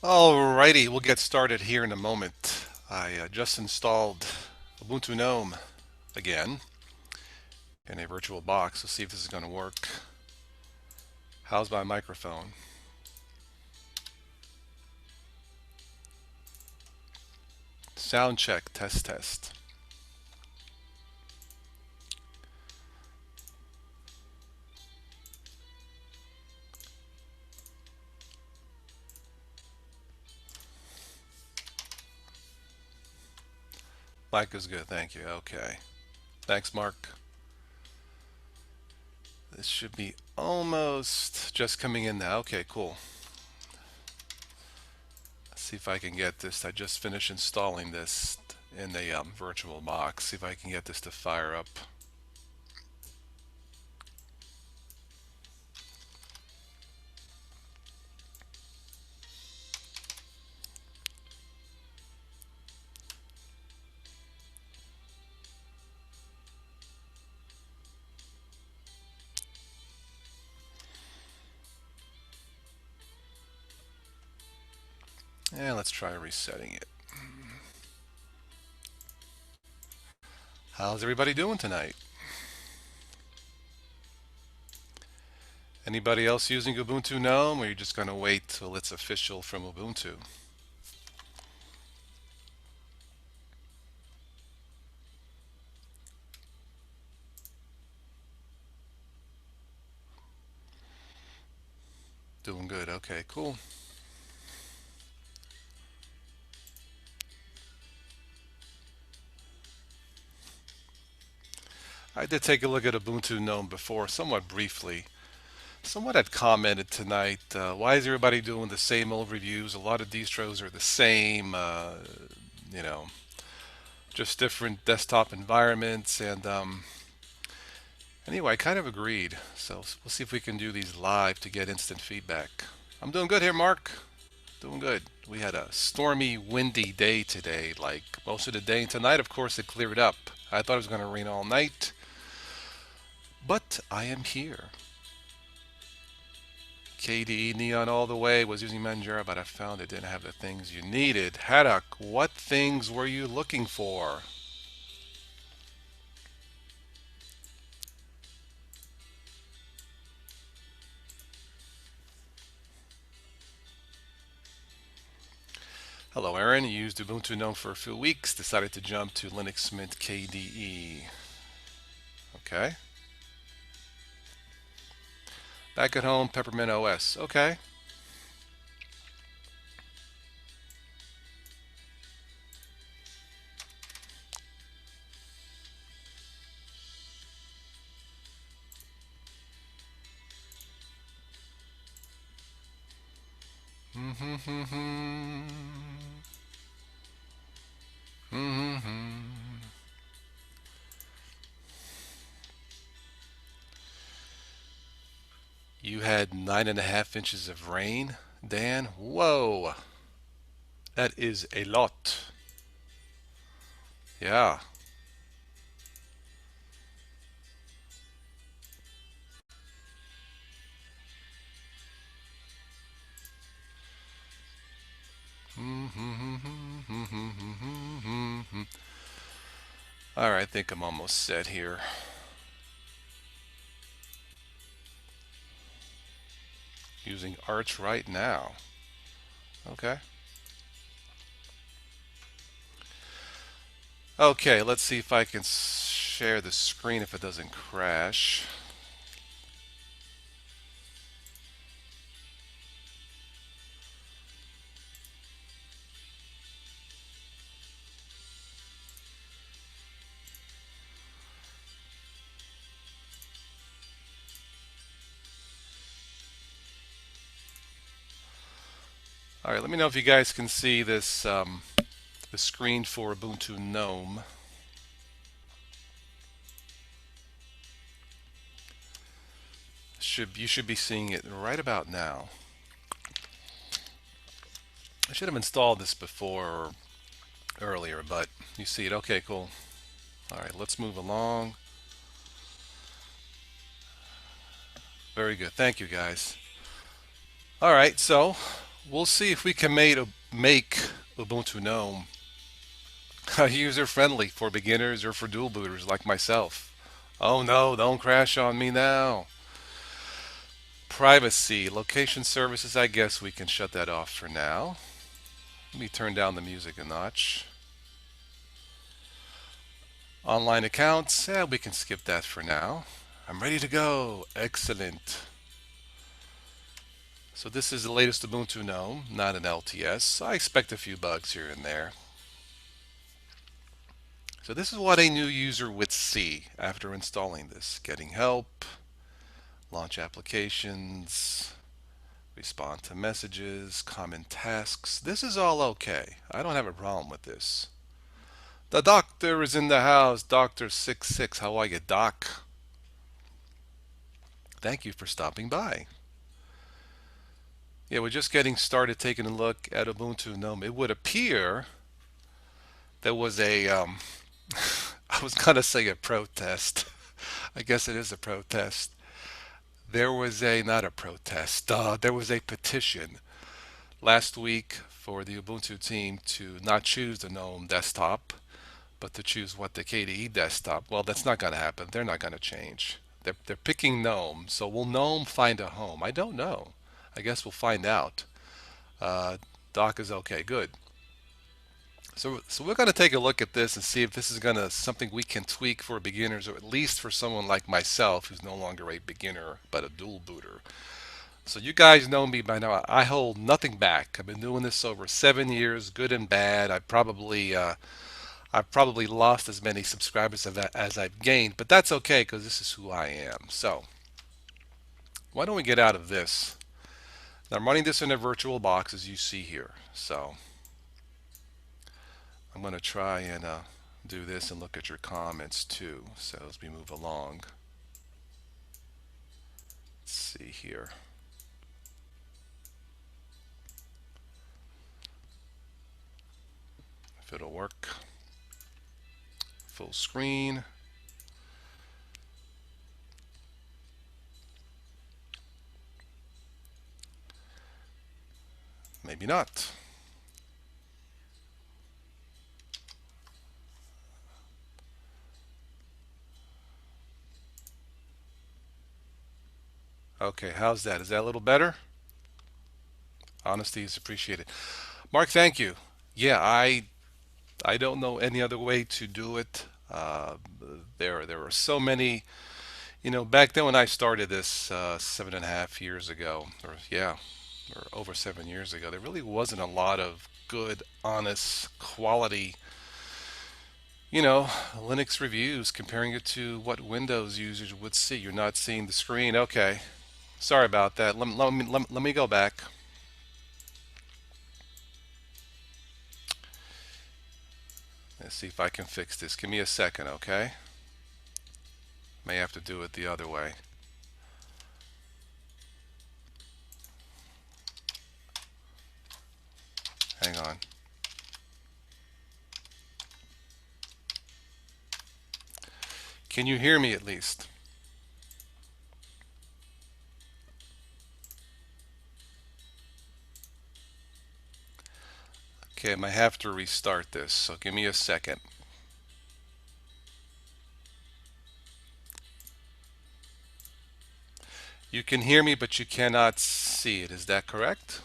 Alrighty, we'll get started here in a moment. I just installed Ubuntu Gnome again in a virtual box. Let's see if this is going to work. How's my microphone? Sound check, test, test. Mic is good, thank you. Okay. Thanks, Mark. This should be almost just coming in now. Okay, cool. Let's see if I can get this. I just finished installing this in a virtual box. See if I can get this to fire up. And let's try resetting it. How's everybody doing tonight? Anybody else using Ubuntu Gnome, or are you just going to wait till it's official from Ubuntu? Doing good. Okay, cool. I did take a look at Ubuntu Gnome before, somewhat briefly. Someone had commented tonight, why is everybody doing the same old reviews? A lot of distros are the same, you know, just different desktop environments. And anyway, I kind of agreed. So we'll see if we can do these live to get instant feedback. I'm doing good here, Mark. Doing good. We had a stormy, windy day today, like most of the day. And tonight, of course, it cleared up. I thought it was going to rain all night, but I am here. KDE Neon all the way was using Manjaro, but I found it didn't have the things you needed. Haddock, what things were you looking for? Hello, Aaron. You used Ubuntu Gnome for a few weeks, decided to jump to Linux Mint KDE. Okay. Back at home, Peppermint OS. Okay. You had 9.5 inches of rain, Dan. Whoa, that is a lot. Yeah. All right, I think I'm almost set here. Using Arch right now. Okay. Okay, let's see if I can share the screen if it doesn't crash. All right, let me know if you guys can see this, the screen for Ubuntu Gnome. You should be seeing it right about now. I should have installed this before or earlier, but you see it. Okay, cool. All right, let's move along. Very good. Thank you, guys. All right, so We'll see if we can make Ubuntu GNOME user friendly for beginners or for dual booters like myself. Oh no, don't crash on me now. Privacy, location services, I guess we can shut that off for now. Let me turn down the music a notch. Online accounts, we can skip that for now. I'm ready to go. Excellent. So this is the latest Ubuntu GNOME, not an LTS. I expect a few bugs here and there. So this is what a new user would see after installing this. Getting help, launch applications, respond to messages, common tasks. This is all okay. I don't have a problem with this. The doctor is in the house. Doctor 66. How are you, Doc? Thank you for stopping by. Yeah, we're just getting started taking a look at Ubuntu GNOME. It would appear there was I was going to say a protest. I guess it is a protest. Not a protest, there was a petition last week for the Ubuntu team to not choose the GNOME desktop, but to choose what the KDE desktop. Well, that's not going to happen. They're not going to change. They're picking GNOME. So will GNOME find a home? I don't know. I guess we'll find out. Uh, Doc is okay. Good. So we're going to take a look at this and see if this is going to something we can tweak for beginners, or at least for someone like myself who's no longer a beginner but a dual booter. So you guys know me by now. I hold nothing back. I've been doing this over 7 years, good and bad. I've probably lost as many subscribers as I've gained, but that's okay because this is who I am. So why don't we get out of this? Now, I'm running this in a virtual box as you see here. So I'm going to try and do this and look at your comments too. So as we move along, let's see here. If it'll work. Full screen. Maybe not. Okay, how's that? Is that a little better? Honesty is appreciated. Mark, thank you. Yeah, I don't know any other way to do it. There are so many. Back then when I started this 7.5 years ago, or over 7 years ago, there really wasn't a lot of good, honest, quality, Linux reviews comparing it to what Windows users would see. You're not seeing the screen. Okay, sorry about that. Let me go back. Let's see if I can fix this. Give me a second, okay? May have to do it the other way. Hang on. Can you hear me at least? Okay, I might have to restart this, so give me a second. You can hear me, but you cannot see it. Is that correct?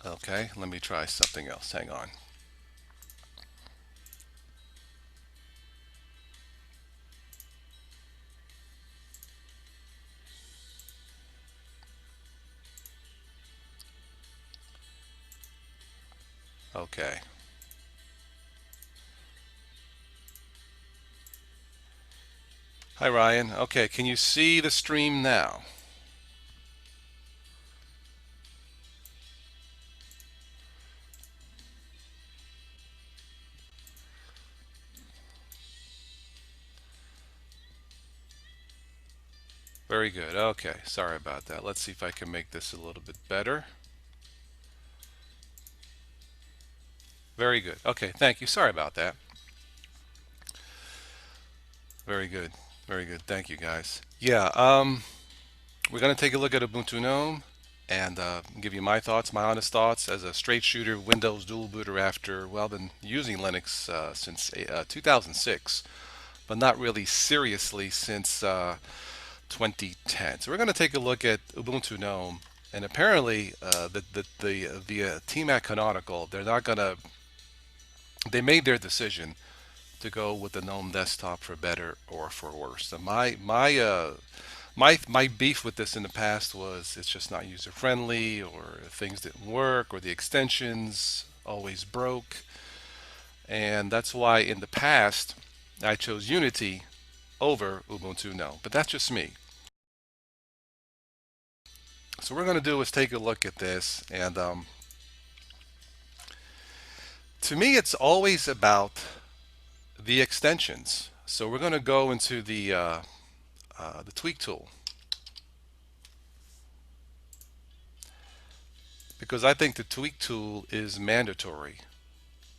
Okay, let me try something else. Hang on. Okay. Hi, Ryan. Okay, can you see the stream now? Very good. Okay, sorry about that. Let's see if I can make this a little bit better. Very good. Okay, thank you. Sorry about that. Very good. Very good. Thank you, guys. Yeah, We're going to take a look at Ubuntu Gnome and give you my thoughts, my honest thoughts as a straight shooter Windows dual booter after, well, I've been using Linux since 2006, but not really seriously since 2010. So we're going to take a look at Ubuntu Gnome, and apparently the team at Canonical, they're not going to, they made their decision to go with the GNOME desktop for better or for worse. So my beef with this in the past was it's just not user friendly, or things didn't work, or the extensions always broke, and that's why in the past I chose Unity over Ubuntu Gnome. But that's just me. So what we're going to do is take a look at this, and to me it's always about the extensions. So we're going to go into the tweak tool, because I think the tweak tool is mandatory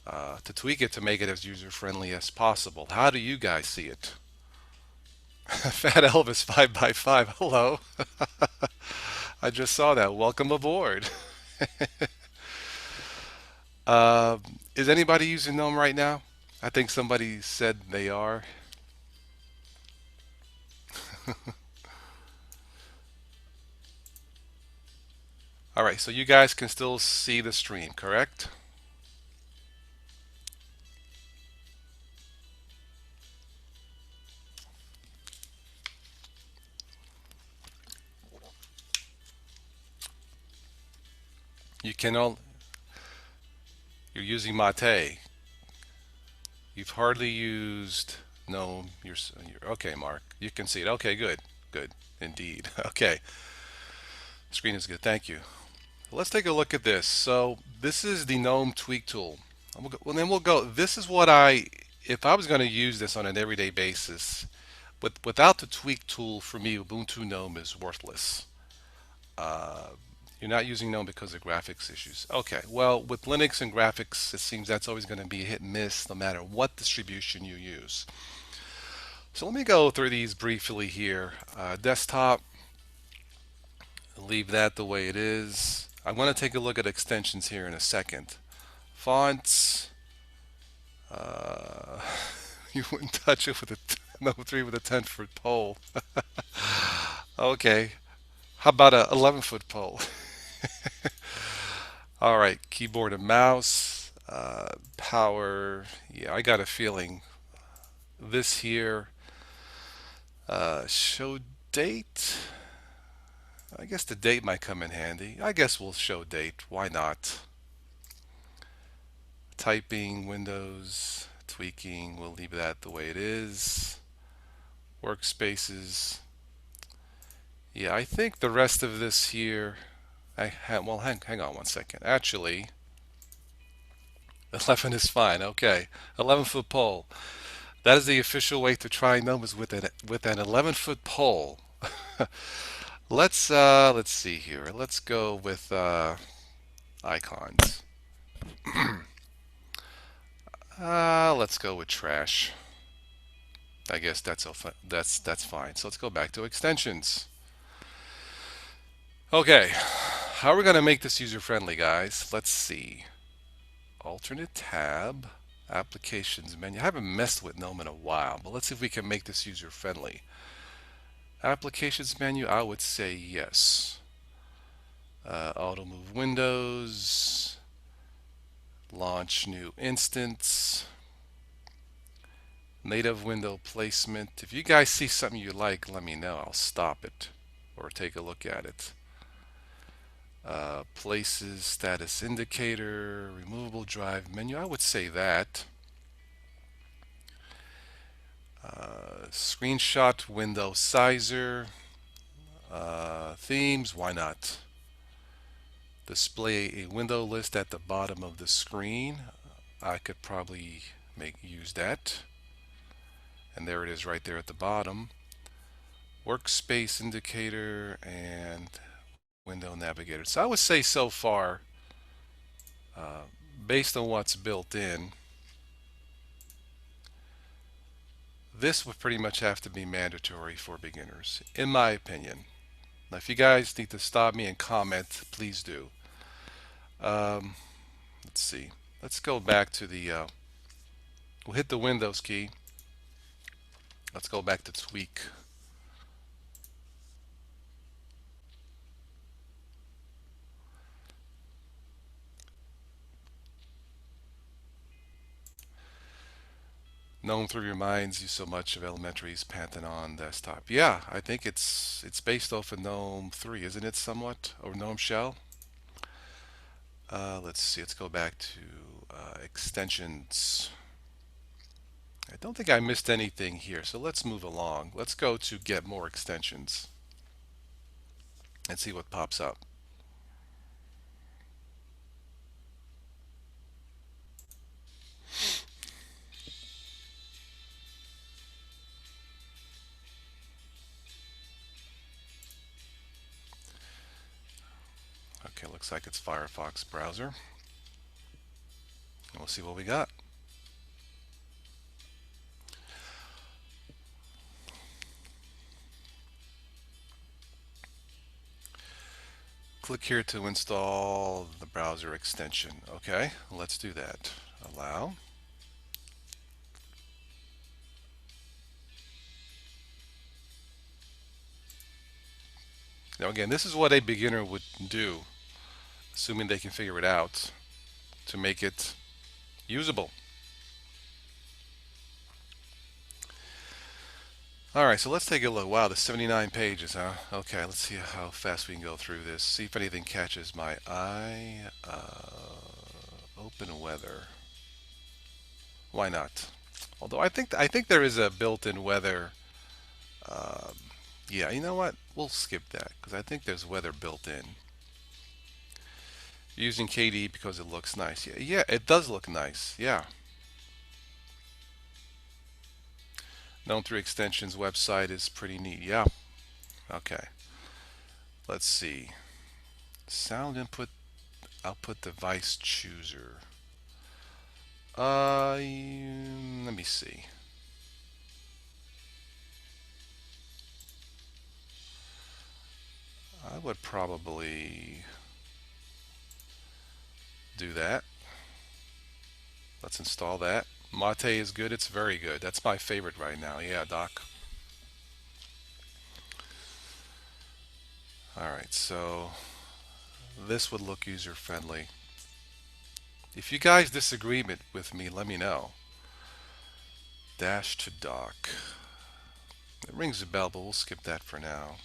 to tweak it to make it as user friendly as possible. How do you guys see it? Fat Elvis 5 by 5. Hello. I just saw that. Welcome aboard. Uh, is anybody using GNOME right now? I think somebody said they are. All right, so you guys can still see the stream, correct? You can all, you're using Mate. You've hardly used GNOME. You're okay, Mark. You can see it. Okay, good. Good. Indeed. Okay. Screen is good. Thank you. Let's take a look at this. So this is the GNOME tweak tool. Well, then we'll go. This is what if I was going to use this on an everyday basis, without the tweak tool, for me, Ubuntu GNOME is worthless. Uh, you're not using GNOME because of graphics issues. Okay, well, with Linux and graphics, it seems that's always going to be hit and miss no matter what distribution you use. So let me go through these briefly here. Desktop, leave that the way it is. I'm going to take a look at extensions here in a second. Fonts, uh, you wouldn't touch it with a no 3 with a 10-foot pole. Okay, how about a 11-foot pole? All right, keyboard and mouse, power. Yeah, I got a feeling this here, show date. I guess the date might come in handy. I guess we'll show date. Why not? Typing, Windows, tweaking, we'll leave that the way it is. Workspaces. Yeah, I think the rest of this here, well, hang on one second. Actually, 11 is fine. Okay, 11-foot pole. That is the official way to try numbers with an 11-foot pole. Let's see here. Let's go with icons. Let's go with trash. I guess that's fine. So let's go back to extensions. Okay, how are we going to make this user friendly, guys? Let's see. Alternate tab, applications menu. I haven't messed with GNOME in a while, but let's see if we can make this user friendly. Applications menu, I would say yes. Auto move windows, launch new instance, native window placement. If you guys see something you like, let me know. I'll stop it or take a look at it. Places, status indicator, removable drive menu. I would say that. Screenshot window sizer. Themes, why not? Display a window list at the bottom of the screen. I could probably use that. And there it is right there at the bottom. Workspace indicator and window navigator. So I would say so far, based on what's built in, this would pretty much have to be mandatory for beginners, in my opinion. Now, if you guys need to stop me and comment, please do. Um, let's see. Let's go back to the, we'll hit the Windows key. Let's go back to tweak. Gnome Through Your Minds use so much of Elementary's Pantheon desktop. Yeah, I think it's based off of Gnome 3, isn't it somewhat? Or Gnome Shell? Let's see, let's go back to extensions. I don't think I missed anything here, so let's move along. Let's go to get more extensions and see what pops up. Okay, looks like it's Firefox browser. And we'll see what we got. Click here to install the browser extension. Okay, let's do that. Allow. Now again, this is what a beginner would do, assuming they can figure it out to make it usable. All right, so let's take a look. Wow, there's 79 pages, huh? Okay, let's see how fast we can go through this. See if anything catches my eye. Open weather. Why not? Although I think there is a built-in weather. Um, yeah, you know what? We'll skip that because I think there's weather built in. Using KDE because it looks nice. Yeah, yeah, it does look nice. Yeah. Gnome 3 Extensions website is pretty neat. Yeah. Okay. Let's see. Sound input output device chooser. Let me see. I would probably do that. Let's install that. Mate is good. It's very good. That's my favorite right now. Yeah, Doc. All right, so this would look user friendly. If you guys disagree with me, let me know. Dash to dock. It rings a bell, but we'll skip that for now.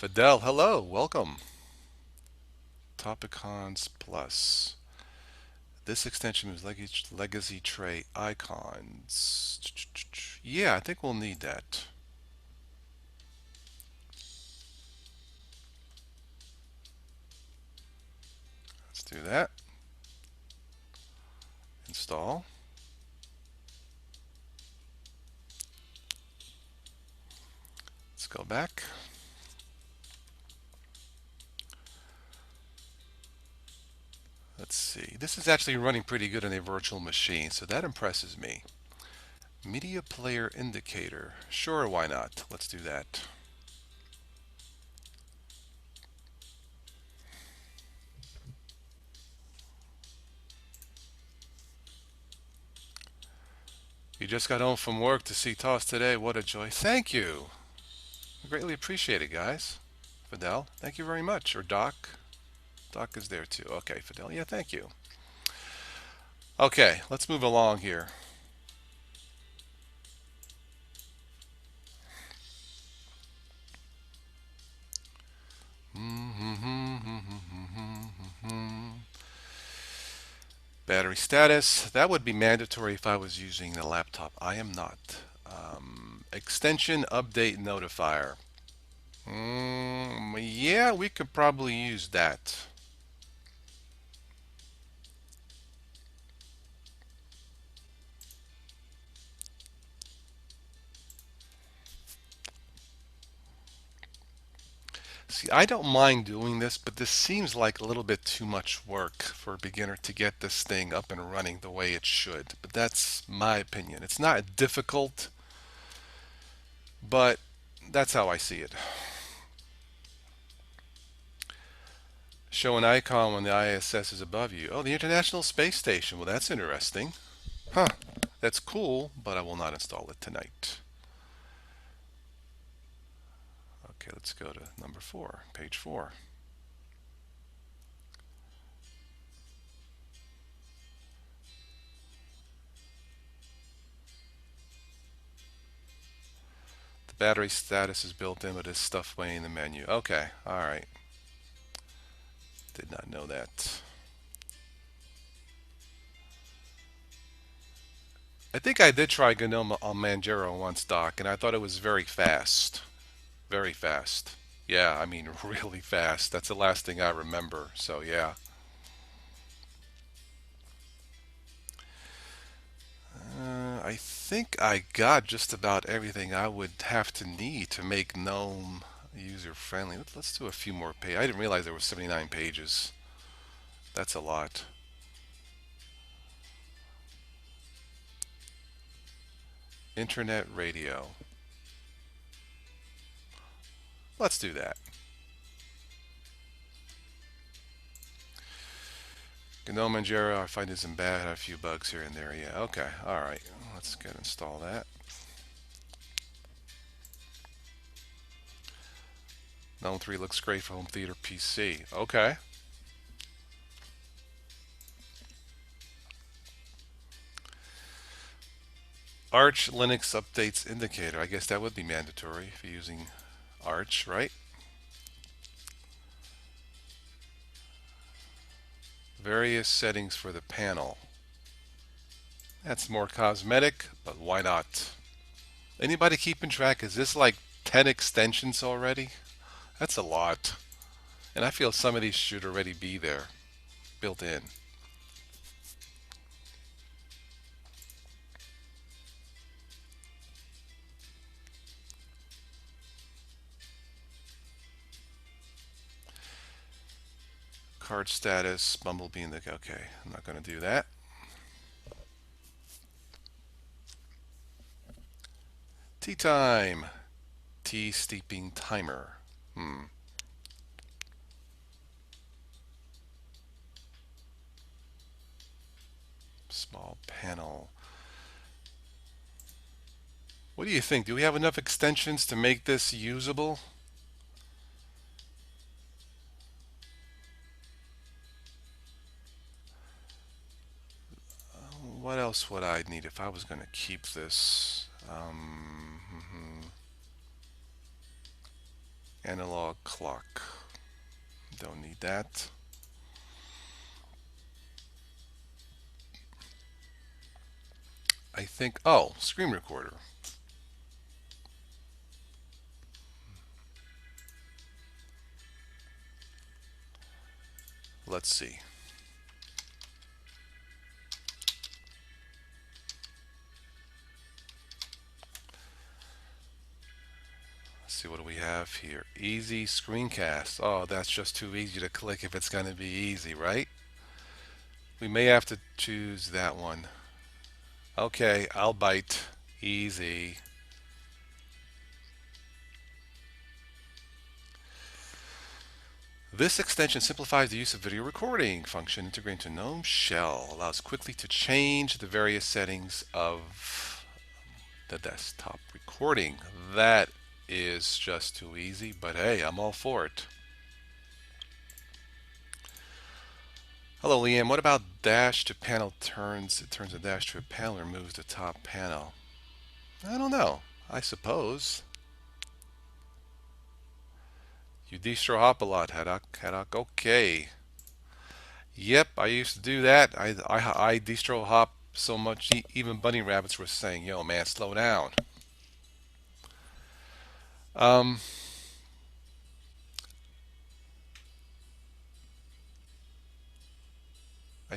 Fidel, hello, welcome. Topicons Plus. This extension is legacy tray icons. Yeah, I think we'll need that. Let's do that. Install. Let's go back. Let's see. This is actually running pretty good on a virtual machine, so that impresses me. Media player indicator. Sure, why not? Let's do that. You just got home from work to see Toss today. What a joy. Thank you. I greatly appreciate it, guys. Fidel, thank you very much. Or Doc. Doc is there too. Okay, Fidel. Yeah, thank you. Okay, let's move along here. Battery status. That would be mandatory if I was using a laptop. I am not. Extension update notifier. Yeah, we could probably use that. See, I don't mind doing this, but this seems like a little bit too much work for a beginner to get this thing up and running the way it should. But that's my opinion. It's not difficult, but that's how I see it. Show an icon when the ISS is above you. Oh, the International Space Station. Well, that's interesting. Huh. That's cool, but I will not install it tonight. Okay, let's go to number 4, page 4. The battery status is built in, but it's stuff way in the menu. Okay, all right. Did not know that. I think I did try Gnome on Manjaro once, Doc, and I thought it was very fast. Very fast. Yeah, I mean, really fast. That's the last thing I remember. So, yeah. I think I got just about everything I would have to need to make Gnome user friendly. Let's do a few more pages. I didn't realize there were 79 pages. That's a lot. Internet radio. Let's do that. Gnome Manjaro, I find isn't bad. A few bugs here and there. Yeah, okay. All right. Let's go install that. Gnome 3 looks great for home theater PC. Okay. Arch Linux updates indicator. I guess that would be mandatory if you're using Arch, right? Various settings for the panel. That's more cosmetic, but why not? Anybody keeping track? Is this like 10 extensions already? That's a lot. And I feel some of these should already be there, built in. Card status, Bumblebee in the... Okay, I'm not going to do that. Tea time. Tea steeping timer. Small panel. What do you think? Do we have enough extensions to make this usable? What else would I need if I was going to keep this? Analog clock. Don't need that. I think, oh, screen recorder. Let's see. Let's see, what do we have here? Easy screencast. Oh, that's just too easy to click if it's going to be easy, right? We may have to choose that one. Okay, I'll bite. Easy. This extension simplifies the use of video recording function integrated into GNOME Shell. Allows quickly to change the various settings of the desktop recording. That is just too easy, but hey, I'm all for it. Hello, Liam. What about dash to panel turns? It turns the dash to a panel or moves the top panel. I don't know. I suppose. You distro hop a lot, Haddock. Okay. Yep, I used to do that. I distro hop so much, even bunny rabbits were saying, yo, man, slow down. I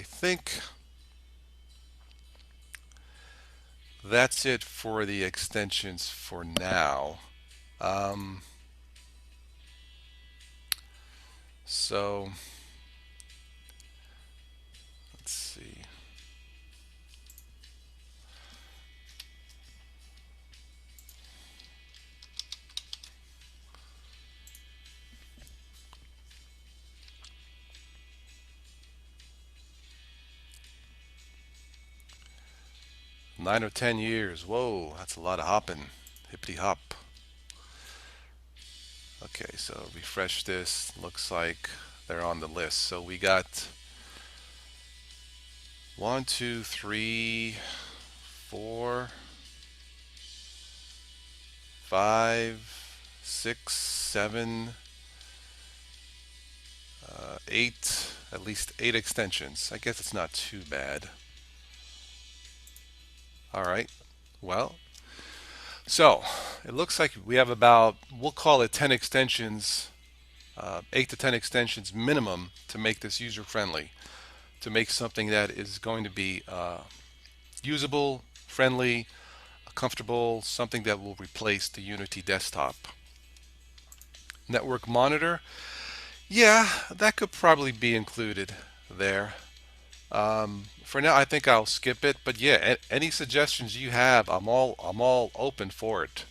think that's it for the extensions for now. So let's see. 9 or 10 years. Whoa, that's a lot of hopping. Hippity hop. Okay, so refresh this. Looks like they're on the list. So we got one, two, three, four, five, six, seven, eight, at least eight extensions. I guess it's not too bad. All right. Well, so it looks like we have about, we'll call it 10 extensions, 8 to 10 extensions minimum to make this user friendly, to make something that is going to be usable, friendly, comfortable, something that will replace the Unity desktop. Network monitor, yeah, that could probably be included there. For now, I think I'll skip it. But yeah, any suggestions you have, I'm all open for it.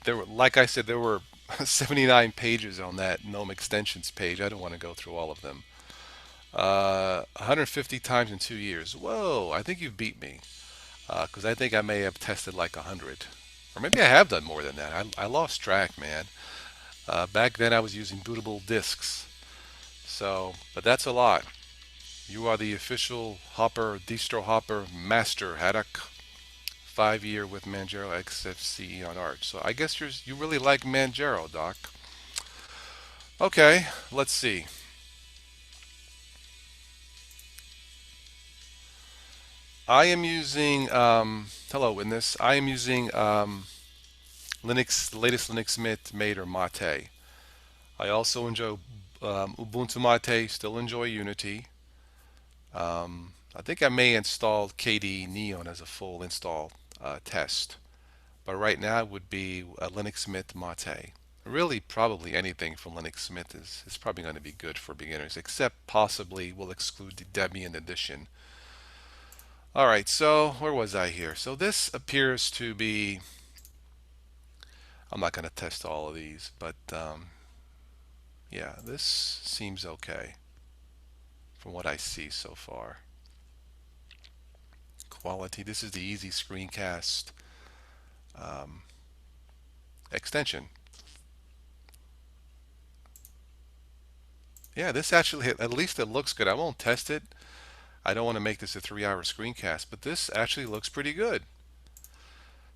There were, like I said, there were 79 pages on that Gnome extensions page. I don't want to go through all of them. 150 times in 2 years. Whoa, I think you've beat me. Because I think I may have tested like 100. Or maybe I have done more than that. I lost track, man. Back then I was using bootable disks. So, but that's a lot. You are the official Hopper, distro Hopper master, Haddock. 5 year with Manjaro XFCE on Arch. So I guess you really like Manjaro, Doc. Okay, let's see. I am using, hello in this, I am using Linux, the latest Linux Mint, Mate, or Mate. I also enjoy Ubuntu Mate, still enjoy Unity. I think I may install KDE Neon as a full install test. But right now it would be Linux Mint Mate. Really, probably anything from Linux Mint is probably going to be good for beginners, except possibly we'll exclude the Debian edition. All right, so where was I here? So this appears to be, I'm not going to test all of these, but yeah, this seems okay from what I see so far. Quality, this is the easy screencast um, extension. Yeah, this actually, at least it looks good. I won't test it. I don't want to make this a 3 hour screencast, but this actually looks pretty good.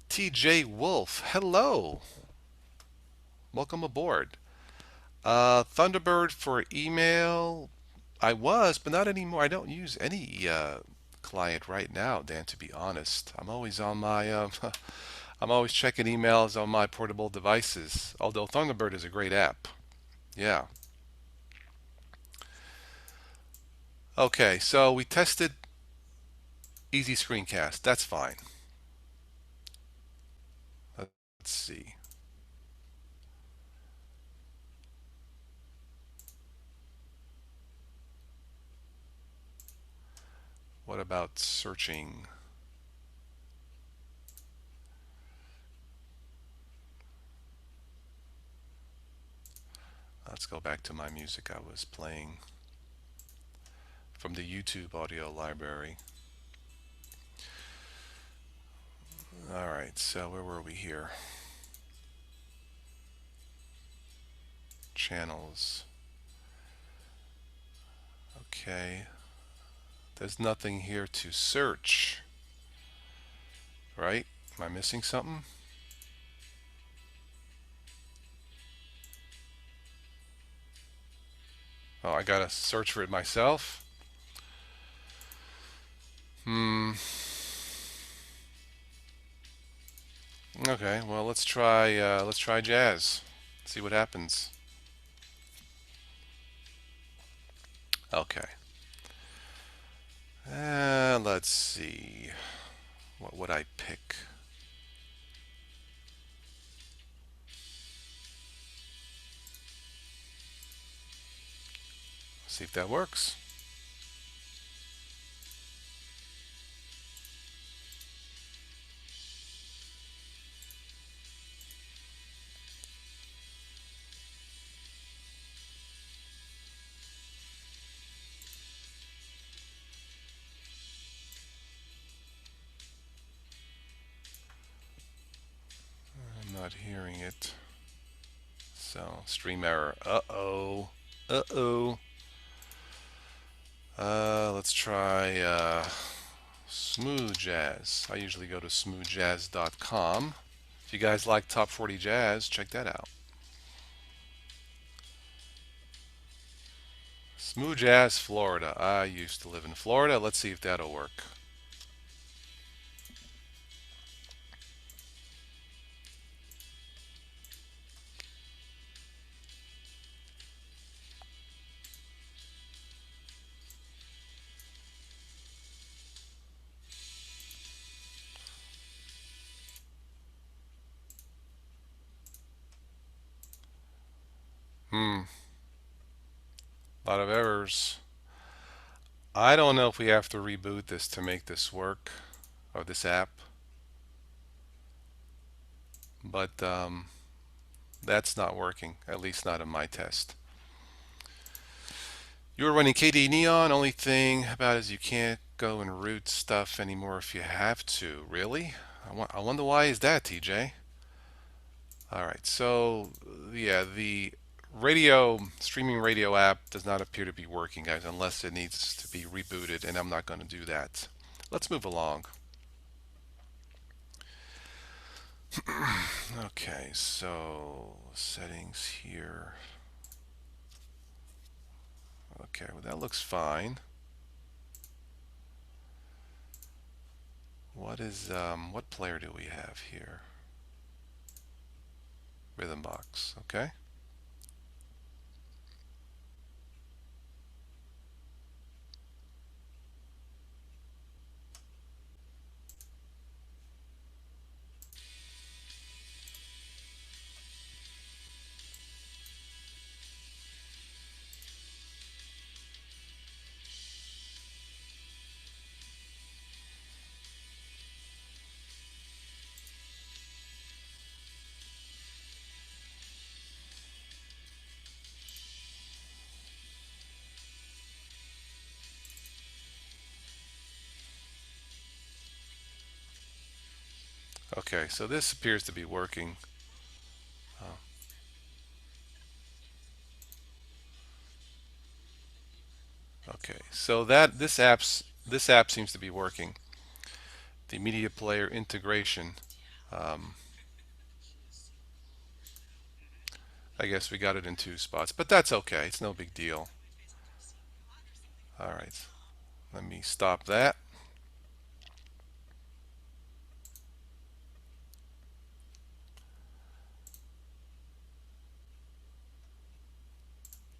TJ Wolf, hello. Welcome aboard. Thunderbird for email. I was, but not anymore. I don't use any client right now, Dan, to be honest. I'm always on my, I'm always checking emails on my portable devices, although Thunderbird is a great app. Yeah. Okay, so we tested Easy Screencast. That's fine. Let's see. What about searching? Let's go back to my music I was playing from the YouTube audio library. All right, so where were we here? Channels. Okay. There's nothing here to search, right? Am I missing something? Oh, I gotta search for it myself? Hmm. Okay, well let's try jazz. See what happens. Okay. Let's see. What would I pick? See if that works. I'm not hearing it. So, stream error. Uh-oh. Uh-oh. Let's try Smooth Jazz. I usually go to smoothjazz.com. If you guys like Top 40 Jazz, check that out. Smooth Jazz, Florida. I used to live in Florida. Let's see if that'll work. A lot of errors. I don't know if we have to reboot this to make this work, or this app, but that's not working, at least not in my test. You're running KD Neon. Only thing about it is you can't go and root stuff anymore if you have to. Really? I wonder why is that, TJ? All right, so yeah, the streaming radio app does not appear to be working, guys, unless it needs to be rebooted, and I'm not going to do that. Let's move along. Okay, so settings here. Okay, well that looks fine. What player do we have here? Rhythm box, okay. Okay, so this appears to be working. Oh, okay, so this app seems to be working. The media player integration. Um, I guess we got it in two spots, but that's okay. It's no big deal. All right, let me stop that.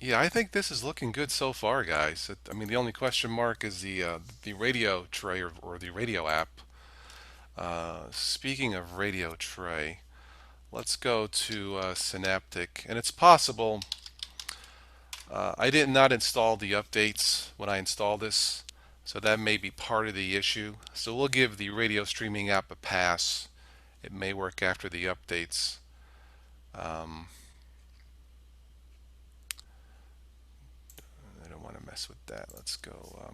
Yeah, I think this is looking good so far, guys. I mean, the only question mark is the radio tray or the radio app. Speaking of radio tray, let's go to Synaptic, and it's possible I did not install the updates when I installed this, so that may be part of the issue. So we'll give the radio streaming app a pass. It may work after the updates. Um, I don't want to mess with that. Let's go.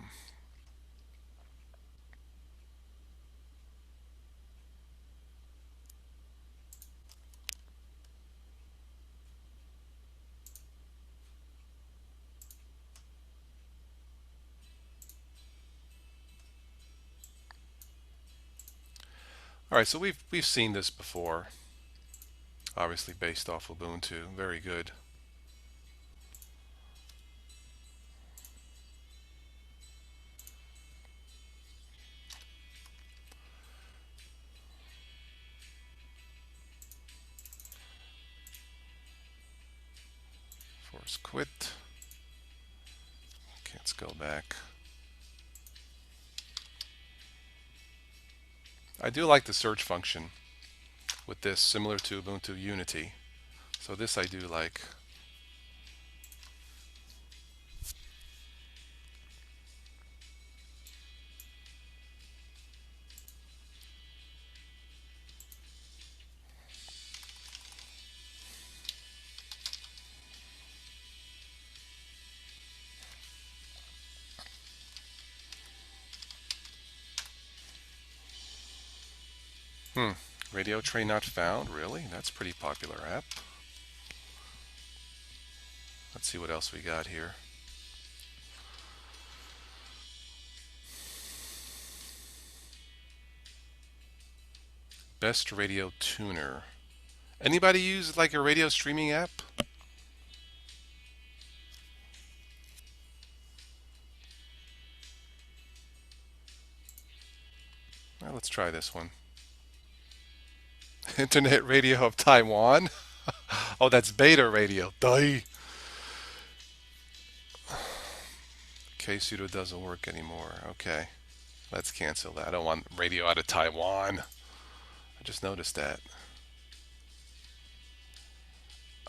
All right, so we've seen this before. Obviously based off Ubuntu. Very good. Force quit. Okay, let's go back. I do like the search function with this, similar to Ubuntu Unity. So this I do like. Hmm. Radio tray not found. Really? That's a pretty popular app. Let's see what else we got here. Best radio tuner. Anybody use like a radio streaming app? Well, let's try this one. Internet Radio of Taiwan. Oh, that's beta radio. Dai. K-Sudo doesn't work anymore. Okay, let's cancel that. I don't want radio out of Taiwan. I just noticed that.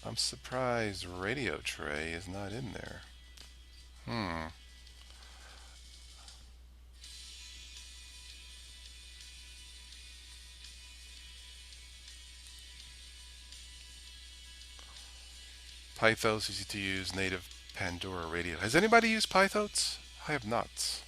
I'm surprised Radio Tray is not in there. Hmm. Pythos easy to use native Pandora radio. Has anybody used Pythos? I have not.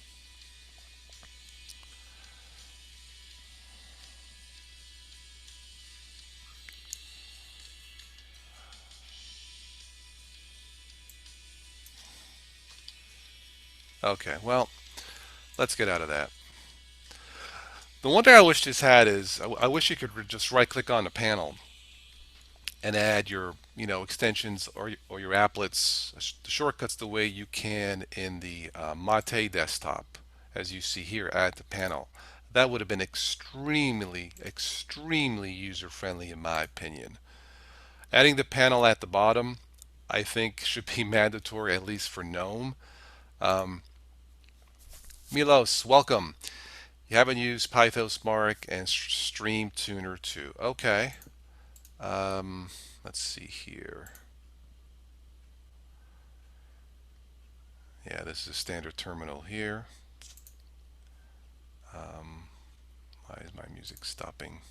Okay, well, let's get out of that. The one thing I wish this had is I wish you could just right click on the panel and add your extensions or your applets, the shortcuts the way you can in the Mate desktop, as you see here at the panel. That would have been extremely user friendly in my opinion. Adding the panel at the bottom, I think, should be mandatory, at least for Gnome. Um, Milos, welcome. You haven't used Pythos Mark and Stream Tuner 2. Okay. Um, let's see here. Yeah, this is a standard terminal here. Why is my music stopping?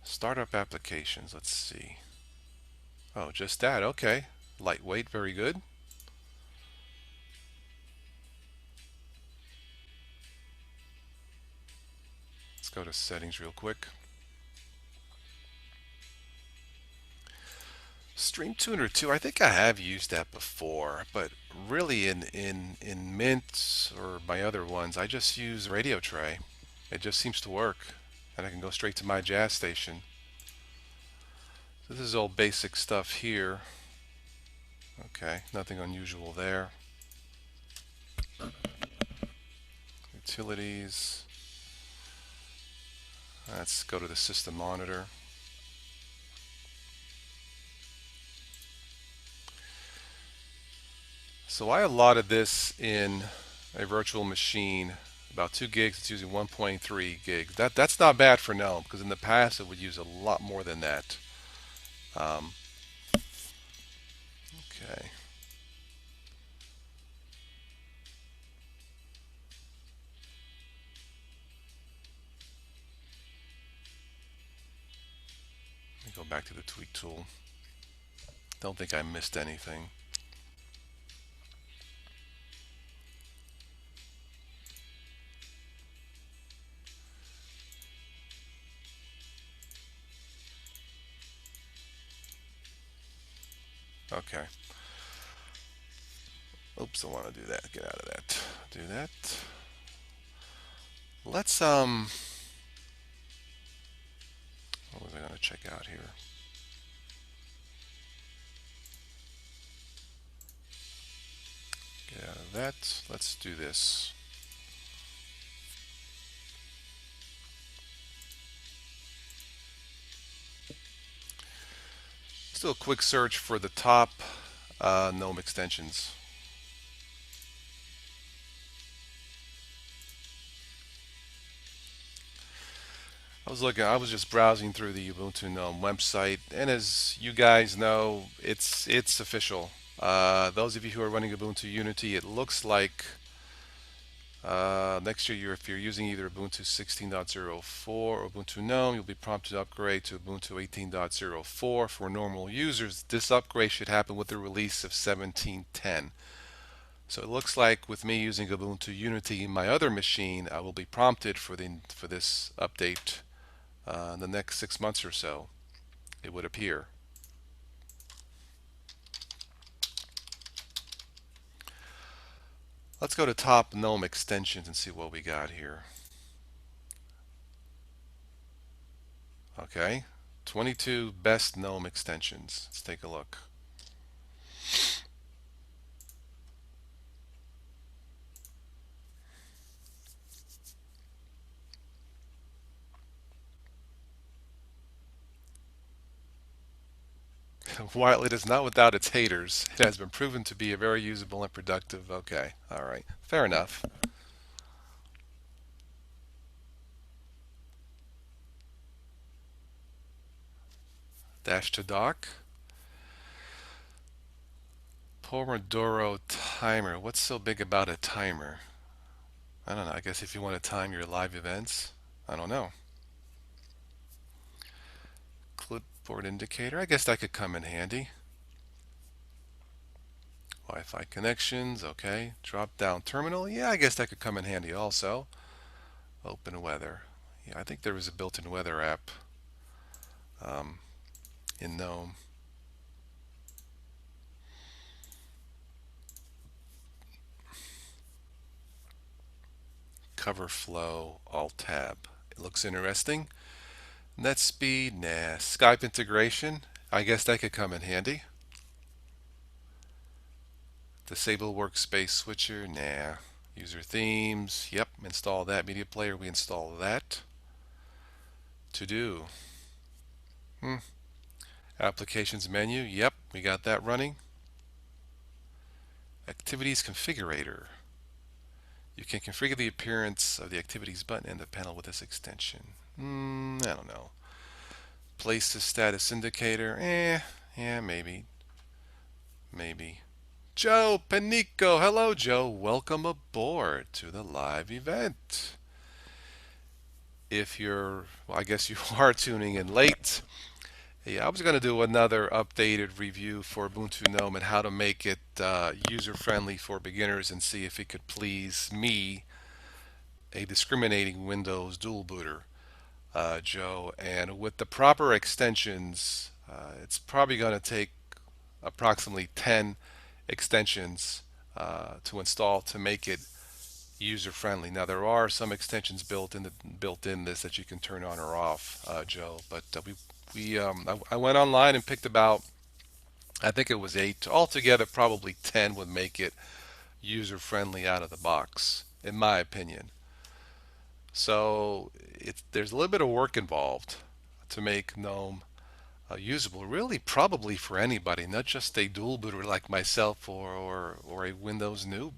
Startup applications, let's see. Oh, just that, okay. Lightweight, very good. Let's go to settings real quick. Stream Tuner 2, I think I have used that before, but really in Mint or my other ones, I just use Radio Tray. It just seems to work, and I can go straight to my jazz station. So this is all basic stuff here. Okay, nothing unusual there. Utilities. Let's go to the system monitor. So I allotted this in a virtual machine, about 2 gigs. It's using 1.3 gigs. That's not bad for Gnome, because in the past it would use a lot more than that. Um, okay. Let me go back to the tweak tool. Don't think I missed anything. Okay. Oops, I want to do that. Get out of that. Do that. Let's what was I going to check out here? Get out of that. Let's do this. Let's do a quick search for the top Gnome extensions. I was just browsing through the Ubuntu Gnome website, and as you guys know, it's official. Those of you who are running Ubuntu Unity, it looks like Next year, if you're using either Ubuntu 16.04 or Ubuntu Gnome, you'll be prompted to upgrade to Ubuntu 18.04. For normal users, this upgrade should happen with the release of 17.10. So it looks like with me using Ubuntu Unity in my other machine, I will be prompted for this update in the next 6 months or so. It would appear. Let's go to top Gnome extensions and see what we got here. Okay, 22 best Gnome extensions. Let's take a look. While it is not without its haters, it has been proven to be a very usable and productive. Okay, all right, fair enough. Dash to dock. Pomodoro timer. What's so big about a timer? I don't know. I guess if you want to time your live events, I don't know. Clipboard indicator. I guess that could come in handy. Wi-Fi connections. Okay. Drop down terminal. Yeah, I guess that could come in handy also. Open weather. Yeah, I think there was a built-in weather app um, in Gnome. Cover flow. Alt tab. It looks interesting. Net speed. Nah. Skype integration. I guess that could come in handy. Disable workspace switcher. Nah. User themes. Yep. Install that. Media player. We install that. To do. Applications menu. Yep. We got that running. Activities configurator. You can configure the appearance of the activities button in the panel with this extension. I don't know. Place the status indicator. Yeah, maybe. Maybe. Joe Panico. Hello, Joe. Welcome aboard to the live event. If you're, well, I guess you are tuning in late. Yeah, I was going to do another updated review for Ubuntu Gnome and how to make it user-friendly for beginners and see if it could please me, a discriminating Windows dual booter, Joe. And with the proper extensions, it's probably going to take approximately 10 extensions to install to make it user friendly. Now there are some extensions built in this that you can turn on or off, Joe. But I went online and picked about, I think it was 8 altogether. Probably 10 would make it user friendly out of the box, in my opinion. So there's a little bit of work involved to make GNOME usable, really probably for anybody, not just a dual booter like myself or a Windows noob.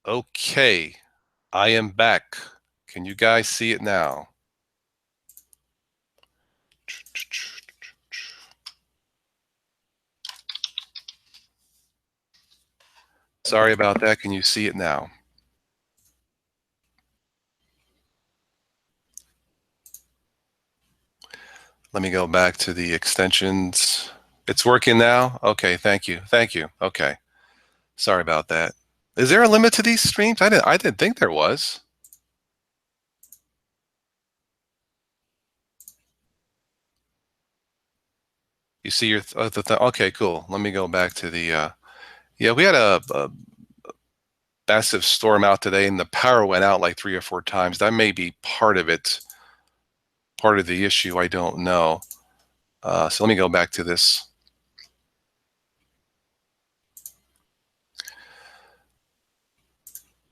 Okay, I am back. Can you guys see it now? Sorry about that. Can you see it now? Let me go back to the extensions. It's working now? Okay, thank you. Thank you. Okay. Sorry about that. Is there a limit to these streams? I didn't think there was. You see your okay, cool. Let me go back to the yeah, we had a massive storm out today and the power went out like 3 or 4 times. That may be part of it, part of the issue. I don't know. So let me go back to this.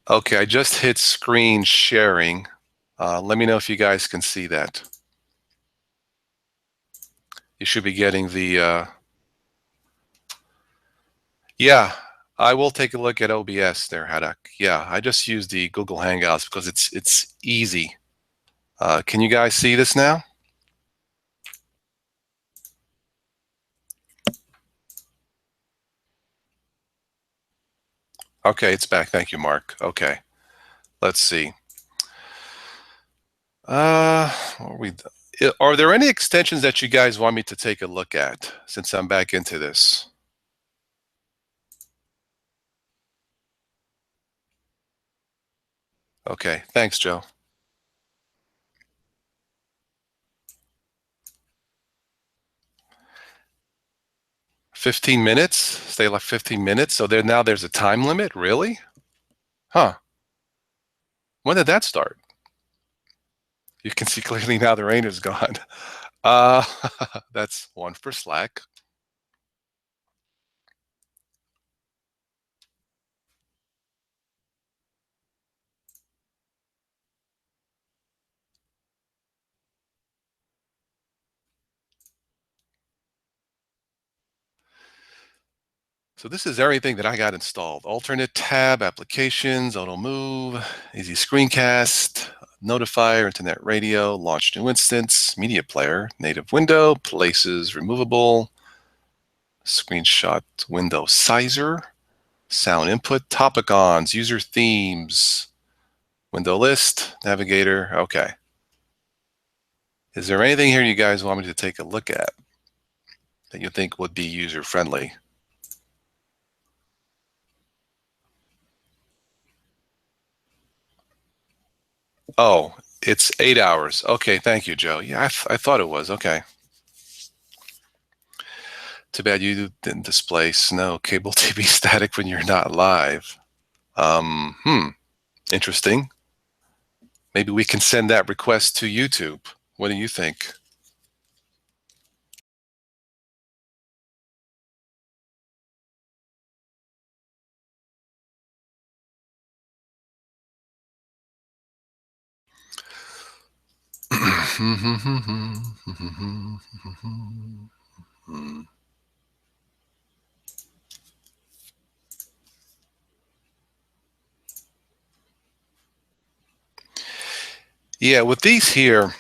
Okay, I just hit screen sharing. Let me know if you guys can see that. You should be getting the, yeah, I will take a look at OBS there, Haddock. Yeah, I just use the Google Hangouts because it's easy. Can you guys see this now? Okay, it's back. Thank you, Mark. Okay, let's see. Are there any extensions that you guys want me to take a look at since I'm back into this? Okay, thanks, Joe. 15 minutes? Stay like 15 minutes? So there's a time limit? Really? Huh. When did that start? You can see clearly now the rain is gone. Uh, that's one for Slack. So this is everything that I got installed. Alternate tab, applications, auto move, easy screencast, notifier, internet radio, launch new instance, media player, native window, places removable, screenshot window sizer, sound input, topicons, user themes, window list, navigator. Okay. Is there anything here you guys want me to take a look at that you think would be user friendly? Oh, it's 8 hours. Okay, thank you, Joe. Yeah, I thought it was. Okay. Too bad you didn't display snow cable TV static when you're not live. Interesting. Maybe we can send that request to YouTube. What do you think? Yeah, with these here,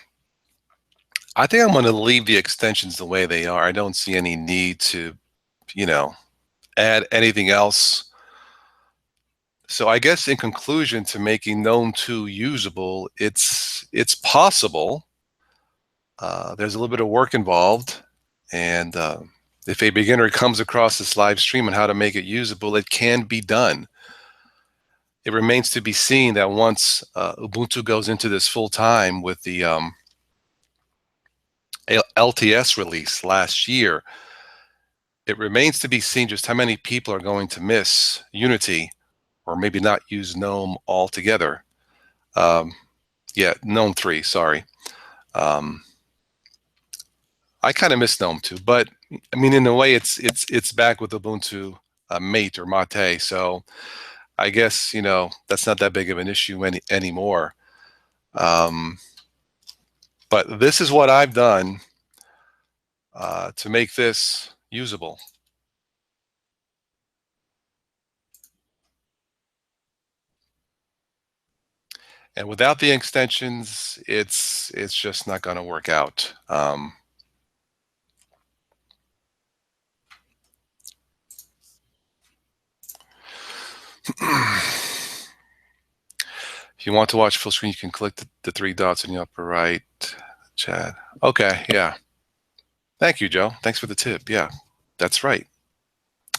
I think I'm going to leave the extensions the way they are. I don't see any need to, you know, add anything else. So I guess in conclusion to making Gnome 2 usable, it's possible. There's a little bit of work involved, and if a beginner comes across this live stream on how to make it usable, it can be done. It remains to be seen that once Ubuntu goes into this full time with the LTS release last year, it remains to be seen just how many people are going to miss Unity or maybe not use GNOME altogether. Yeah, GNOME 3, sorry. I kind of miss GNOME too, but I mean, in a way, it's back with Ubuntu Mate or Mate. So I guess that's not that big of an issue anymore. But this is what I've done to make this usable. And without the extensions, it's just not going to work out. If you want to watch full screen, you can click the three dots in the upper right. Chat. Okay, yeah. Thank you, Joe. Thanks for the tip. Yeah, that's right.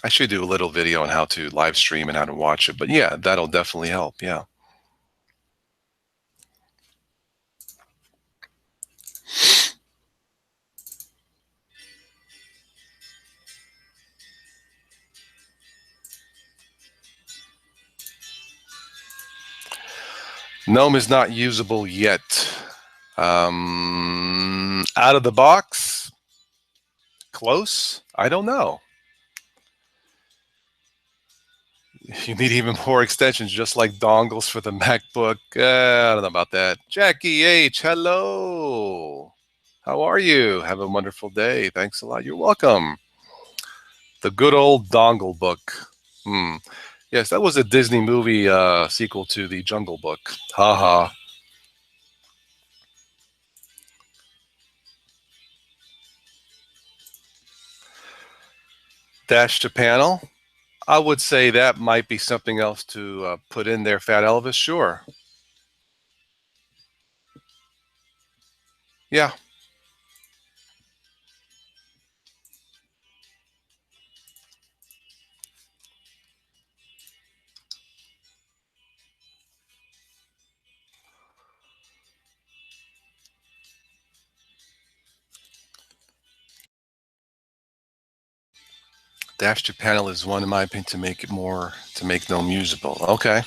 I should do a little video on how to live stream and how to watch it. But yeah, that'll definitely help. Yeah. Gnome is not usable yet. Out of the box? Close? I don't know. You need even more extensions, just like dongles for the MacBook. I don't know about that. Jackie H, hello. How are you? Have a wonderful day. Thanks a lot. You're welcome. The good old dongle book. Hmm. Yes, that was a Disney movie sequel to the Jungle Book. Haha. Dash to panel. I would say that might be something else to put in there, Fat Elvis. Sure. Yeah. Dash to panel is one, in my opinion, to make it more, to make Gnome usable. Okay.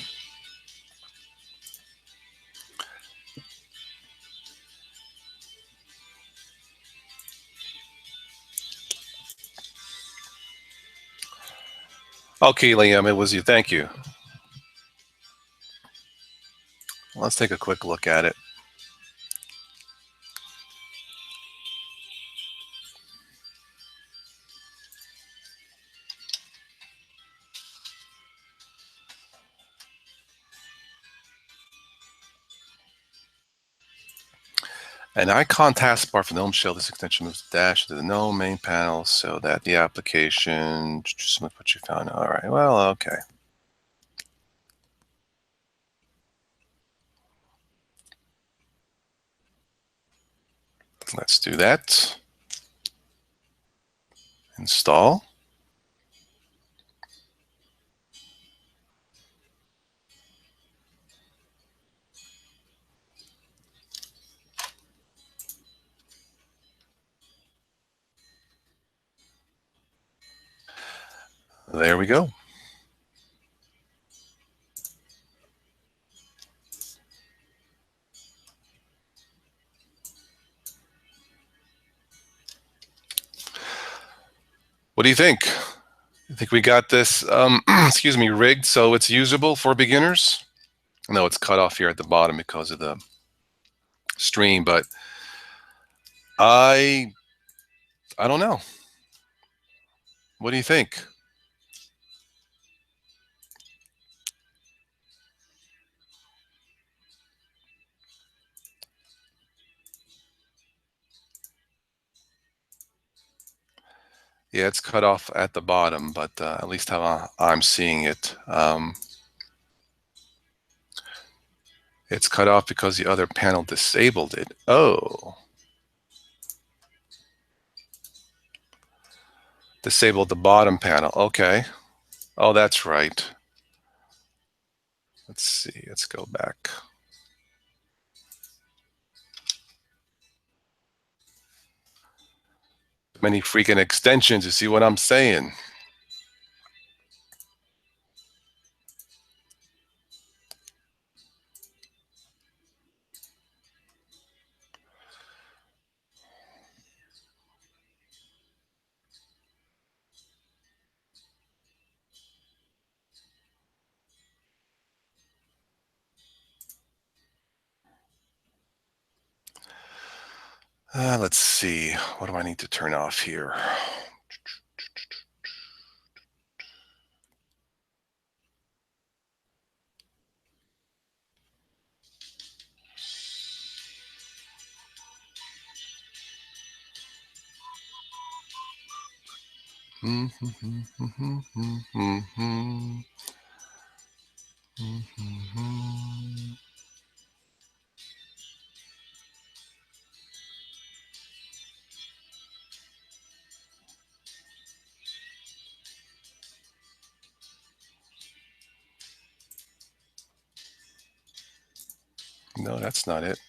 Okay, Liam, it was you. Thank you. Let's take a quick look at it. An icon taskbar for the Gnome shell. This extension moves the dash to the Gnome main panel so that the application, just look what you found. All right, well, okay. Let's do that. Install. There we go. What do you think? I think we got this, excuse me, rigged so it's usable for beginners. No, it's cut off here at the bottom because of the stream, but I don't know. What do you think? Yeah, it's cut off at the bottom, but at least how I'm seeing it. It's cut off because the other panel disabled it. Oh. Disabled the bottom panel. Okay. Oh, that's right. Let's see. Let's go back. Many freaking extensions. You see what I'm saying? Let's see. What do I need to turn off here? No, that's not it.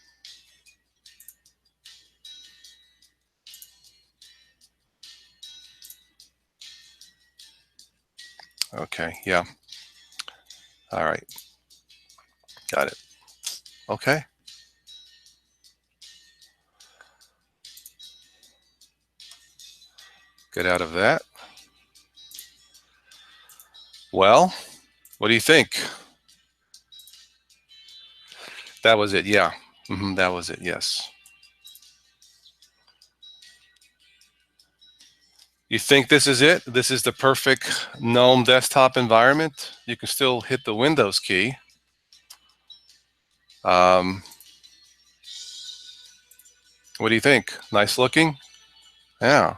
Okay, yeah. All right, got it. Okay, get out of that. Well, what do you think? That was it, yeah. That was it, yes. You think this is it? This is the perfect GNOME desktop environment? You can still hit the Windows key. Um, what do you think? Nice looking? Yeah.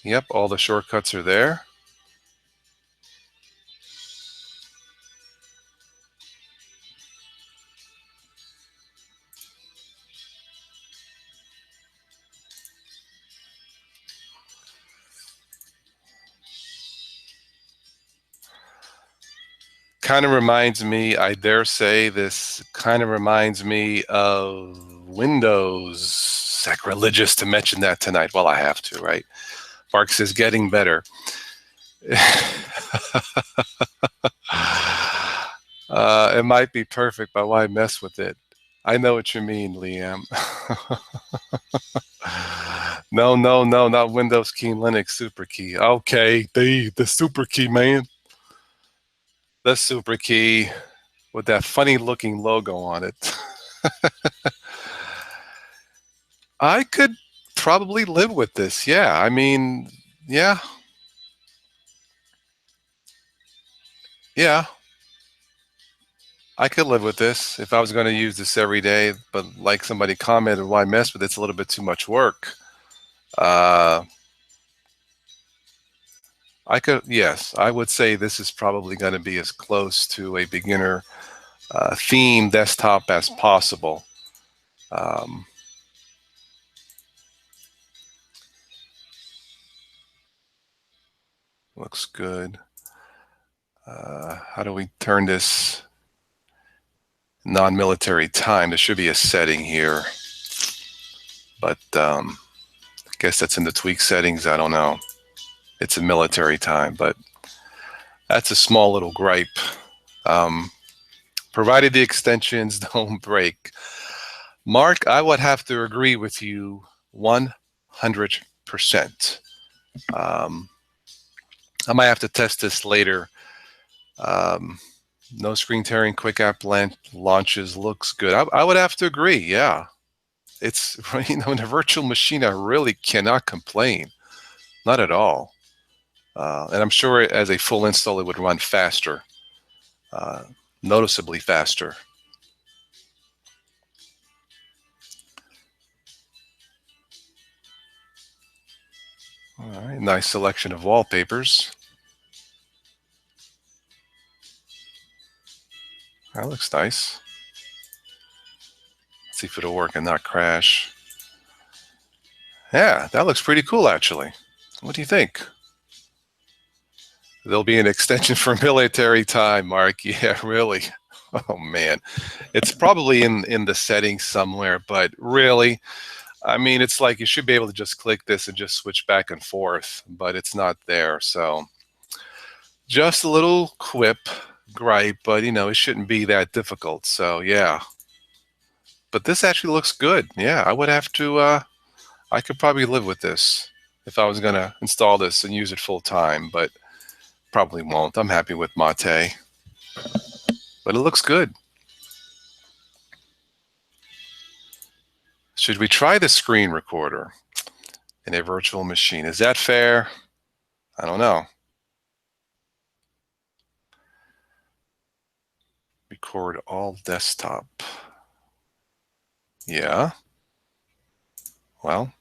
Yep, all the shortcuts are there. Kind of reminds me, I dare say, this kind of reminds me of Windows. Sacrilegious to mention that tonight. Well, I have to, right? Mark says getting better. It might be perfect, but why mess with it? I know what you mean, Liam. No, no, no, not Windows key, Linux super key. Okay, the super key, man. The super key with that funny looking logo on it. I could probably live with this. Yeah, I mean, yeah, yeah, I could live with this if I was going to use this every day. But like somebody commented, why mess with it? It's a little bit too much work. Uh, I could, yes, I would say this is probably going to be as close to a beginner theme desktop as possible. Um, looks good. How do we turn this non-military time? There should be a setting here, but I guess that's in the tweak settings. I don't know. It's a military time, but that's a small little gripe. Um, provided the extensions don't break. Mark, I would have to agree with you 100%. Um, I might have to test this later. Um, no screen tearing, quick app launches looks good. I would have to agree. Yeah, it's in a virtual machine, I really cannot complain, not at all. And I'm sure as a full install, it would run faster, uh, noticeably faster. All right, nice selection of wallpapers. That looks nice. Let's see if it'll work and not crash. Yeah, that looks pretty cool, actually. What do you think? There'll be an extension for military time, Mark. Yeah, really. Oh man, it's probably in the settings somewhere, but really, I mean, it's like you should be able to just click this and just switch back and forth, but it's not there. So just a little quip, gripe, but it shouldn't be that difficult. So yeah, but this actually looks good. Yeah, I would have to. I could probably live with this if I was gonna install this and use it full time, but probably won't. I'm happy with Mate, but it looks good. Should we try the screen recorder in a virtual machine? Is that fair? I don't know. Record all desktop. Yeah. Well,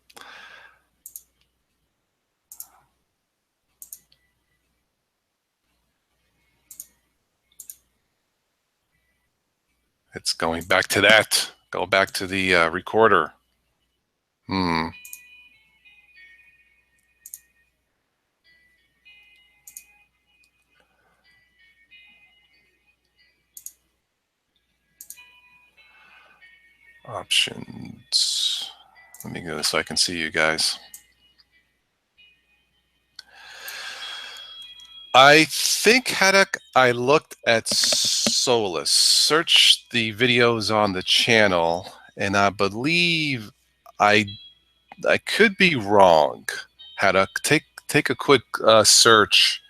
It's going back to that. Go back to the recorder. Hmm. Options. Let me go so I can see you guys. I think, Haddock, I looked at Solus, searched the videos on the channel, and I believe I I could be wrong. Haddock, take a quick search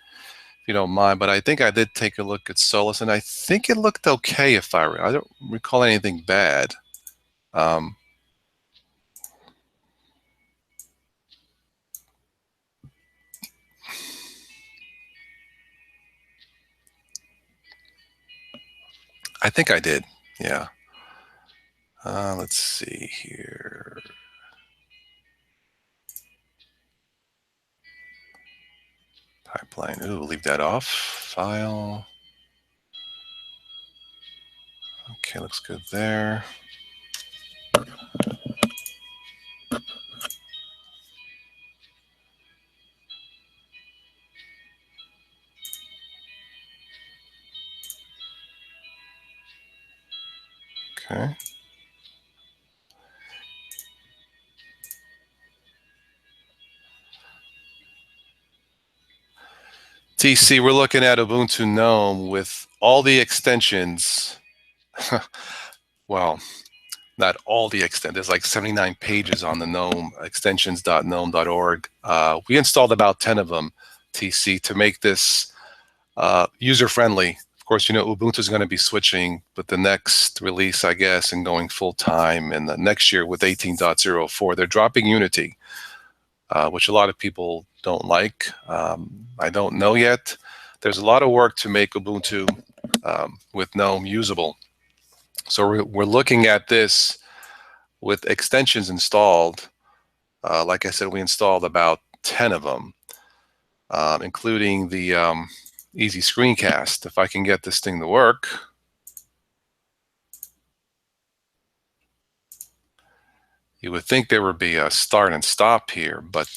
if you don't mind, but I think I did take a look at Solus, and I think it looked okay. If I don't recall anything bad. Um, I think I did. Yeah. Let's see here. Pipeline. Ooh, leave that off. File. Okay, looks good there. Okay. TC, we're looking at Ubuntu Gnome with all the extensions. Well, not all the extent. There's like 79 pages on the Gnome, extensions.gnome.org. We installed about 10 of them, TC, to make this user-friendly. Of course, you know, Ubuntu is going to be switching with the next release, I guess, and going full-time. And the next year with 18.04, they're dropping Unity, which a lot of people don't like. I don't know yet. There's a lot of work to make Ubuntu with GNOME usable. So we're looking at this with extensions installed. Like I said, we installed about 10 of them, including the Easy Screencast. If I can get this thing to work. You would think there would be a start and stop here, but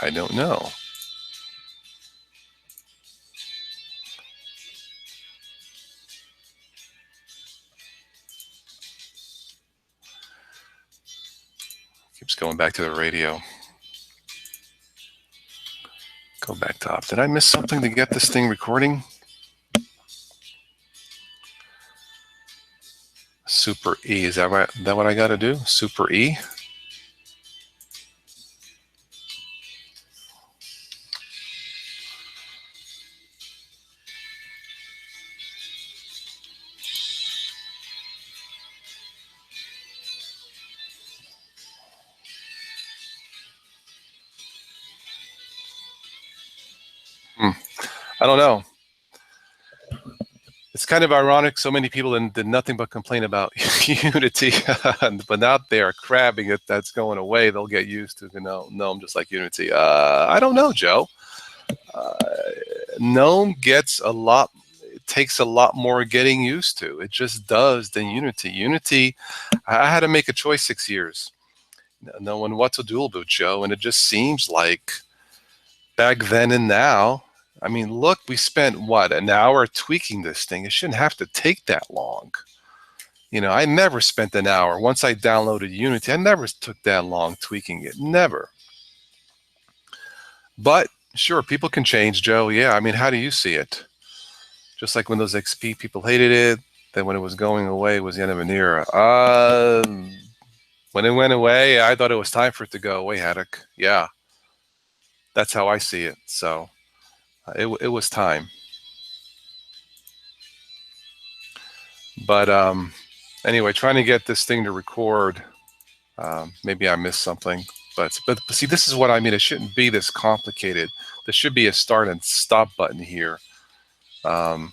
I don't know. Keeps going back to the radio. Go back to off. Did I miss something to get this thing recording? Super E. Is that right? Is that what I got to do? Super E? I don't know. It's kind of ironic. So many people did nothing but complain about Unity, but now they are crabbing it. That's going away. They'll get used to GNOME just like Unity. I don't know, Joe. GNOME gets a lot. It takes a lot more getting used to. It just does than Unity. Unity, I had to make a choice 6 years, knowing what to dual boot, Joe, and it just seems like back then and now. I mean, look, we spent what, an hour tweaking this thing. It shouldn't have to take that long. You know, I never spent an hour. Once I downloaded Unity, I never took that long tweaking it. Never. But sure, people can change, Joe. Yeah, I mean, how do you see it? Just like Windows XP, people hated it. Then when it was going away, it was the end of an era. When it went away, I thought it was time for it to go away, Haddock. Yeah, that's how I see it. So it was time. But anyway, trying to get this thing to record. Maybe I missed something. But see, this is what I mean. It shouldn't be this complicated. There should be a start and stop button here. You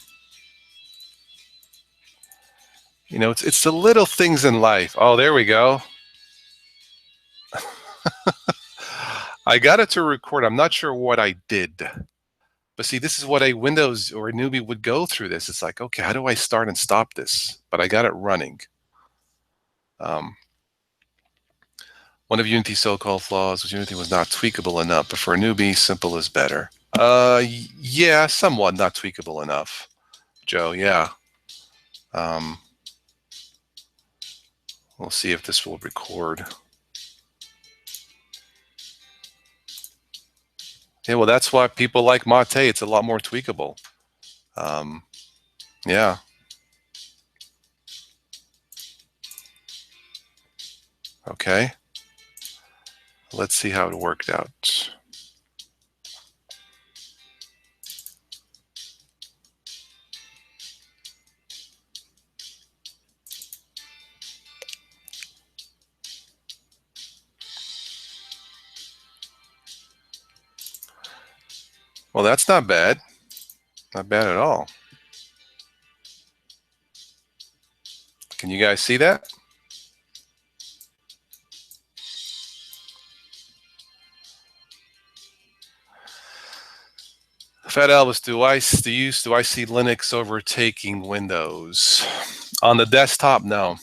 know, it's the little things in life. Oh, there we go. I got it to record. I'm not sure what I did. But see, this is what a Windows or a newbie would go through this. It's like, okay, how do I start and stop this? But I got it running. Um, One of Unity's so-called flaws was Unity was not tweakable enough, but for a newbie, simple is better. Yeah, somewhat not tweakable enough, Joe. Yeah. Um, we'll see if this will record. Yeah, well, that's why people like Mate. It's a lot more tweakable. Um, yeah. Okay. Let's see how it worked out. Well, that's not bad. Not bad at all. Can you guys see that? Fat Elvis, do I see Linux overtaking Windows? On the desktop, no.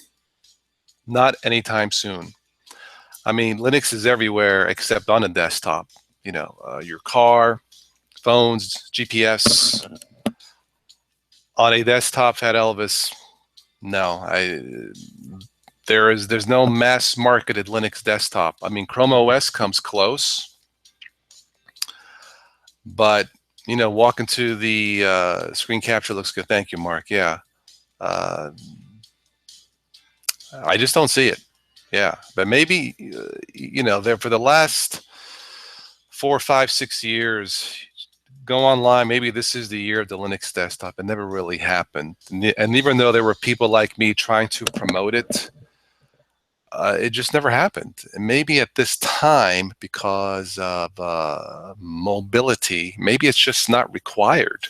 Not anytime soon. I mean, Linux is everywhere except on a desktop. Your car, phones, GPS. On a desktop, Fat Elvis, no. There's no mass marketed Linux desktop. I mean, Chrome OS comes close, but walk into the screen capture looks good. Thank you, Mark. Yeah, uh, I just don't see it. Yeah, but maybe there for the last 4, 5, 6 years, go online. Maybe this is the year of the Linux desktop. It never really happened, and even though there were people like me trying to promote it, it just never happened. And maybe at this time, because of mobility, maybe it's just not required.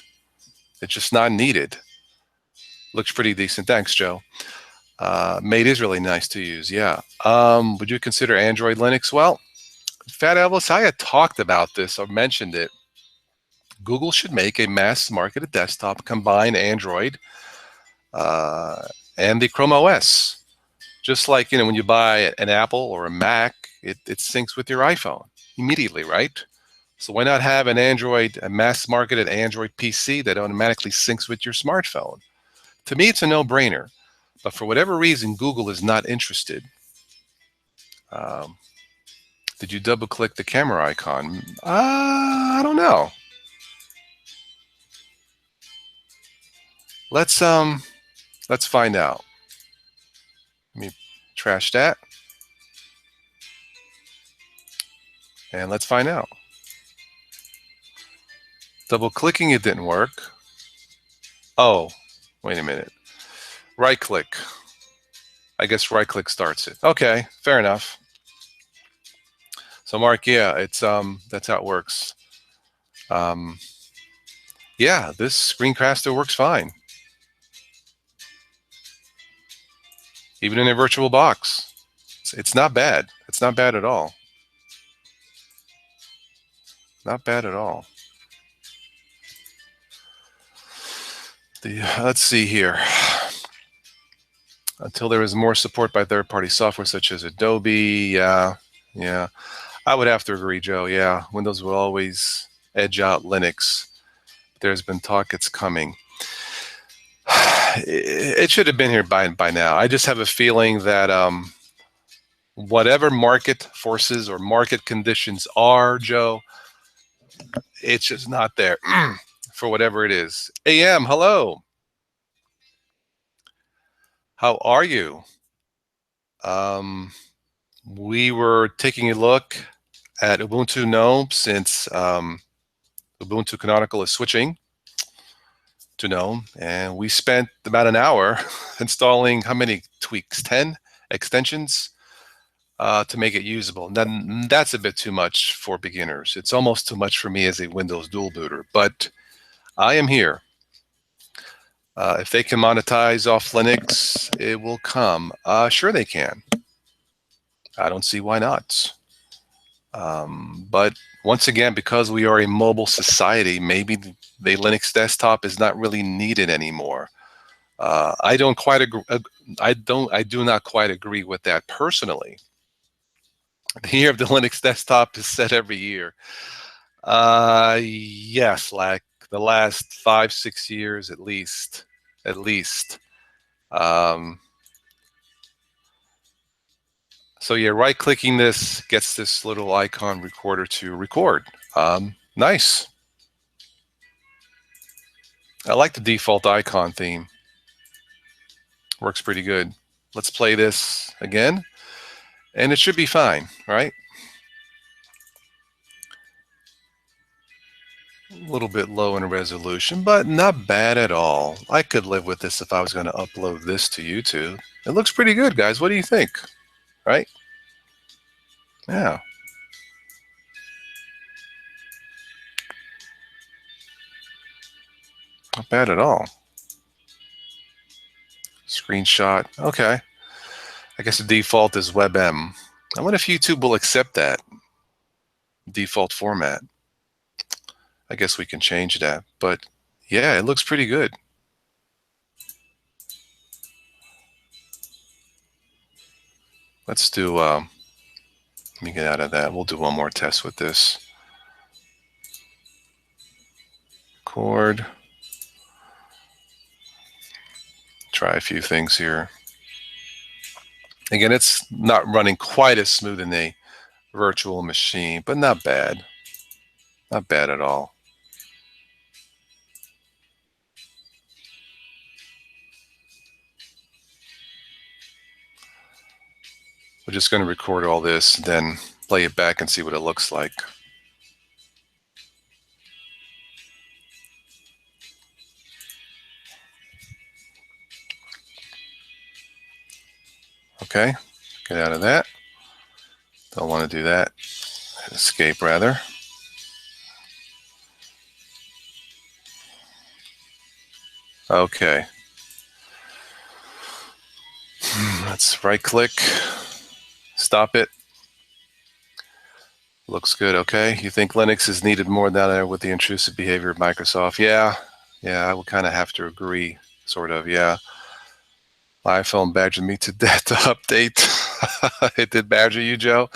It's just not needed. Looks pretty decent. Thanks, Joe. Mate is really nice to use. Yeah. Would you consider Android Linux? Well, Fat Elvis, I had talked about this or mentioned it. Google should make a mass marketed desktop, combine Android uh, and the Chrome OS. Just like, when you buy an Apple or a Mac, it syncs with your iPhone immediately, right? So why not have a mass marketed Android PC that automatically syncs with your smartphone? To me, it's a no-brainer. But for whatever reason, Google is not interested. Um, did you double click the camera icon? I don't know. Let's find out. Let me trash that, and let's find out. Double clicking, it didn't work. Oh, wait a minute. Right click. I guess right click starts it. Okay, fair enough. So Mark, yeah, it's that's how it works. Yeah, this screencaster works fine, even in a virtual box. It's not bad. It's not bad at all. Not bad at all. Let's see here. Until there is more support by third-party software such as Adobe, yeah, I would have to agree, Joe. Yeah, Windows will always edge out Linux. There's been talk it's coming. It should have been here by now. I just have a feeling that whatever market forces or market conditions are, Joe, it's just not there for whatever it is. AM, hello. How are you? Um, we were taking a look at Ubuntu Gnome since Ubuntu Canonical is switching to Gnome, and we spent about an hour installing how many tweaks? 10 extensions to make it usable. Then that's a bit too much for beginners. It's almost too much for me as a Windows dual booter, but I am here. If they can monetize off Linux, it will come. Sure they can. I don't see why not. But once again, because we are a mobile society, maybe the Linux desktop is not really needed anymore. I don't quite agree. I do not quite agree with that personally. The year of the Linux desktop is set every year. Yes, like the last 5, 6 years at least. At least. Um, so yeah, right-clicking this gets this little icon recorder to record. Nice. I like the default icon theme. Works pretty good. Let's play this again, and it should be fine, right? A little bit low in resolution, but not bad at all. I could live with this if I was going to upload this to YouTube. It looks pretty good, guys. What do you think? Right? Yeah, not bad at all. Screenshot. Okay. I guess the default is WebM. I wonder if YouTube will accept that default format. I guess we can change that. But yeah, it looks pretty good. Let's do, let me get out of that. We'll do one more test with this. Record. Try a few things here. Again, it's not running quite as smooth in a virtual machine, but not bad. Not bad at all. We're just going to record all this, then play it back and see what it looks like. Okay, get out of that. Don't want to do that. Escape, rather. Okay. Let's right-click. Stop it. Looks good, okay. You think Linux is needed more down there with the intrusive behavior of Microsoft? Yeah, I would kind of have to agree, sort of, yeah. My iPhone badgered me to death to update. It did badger you, Joe,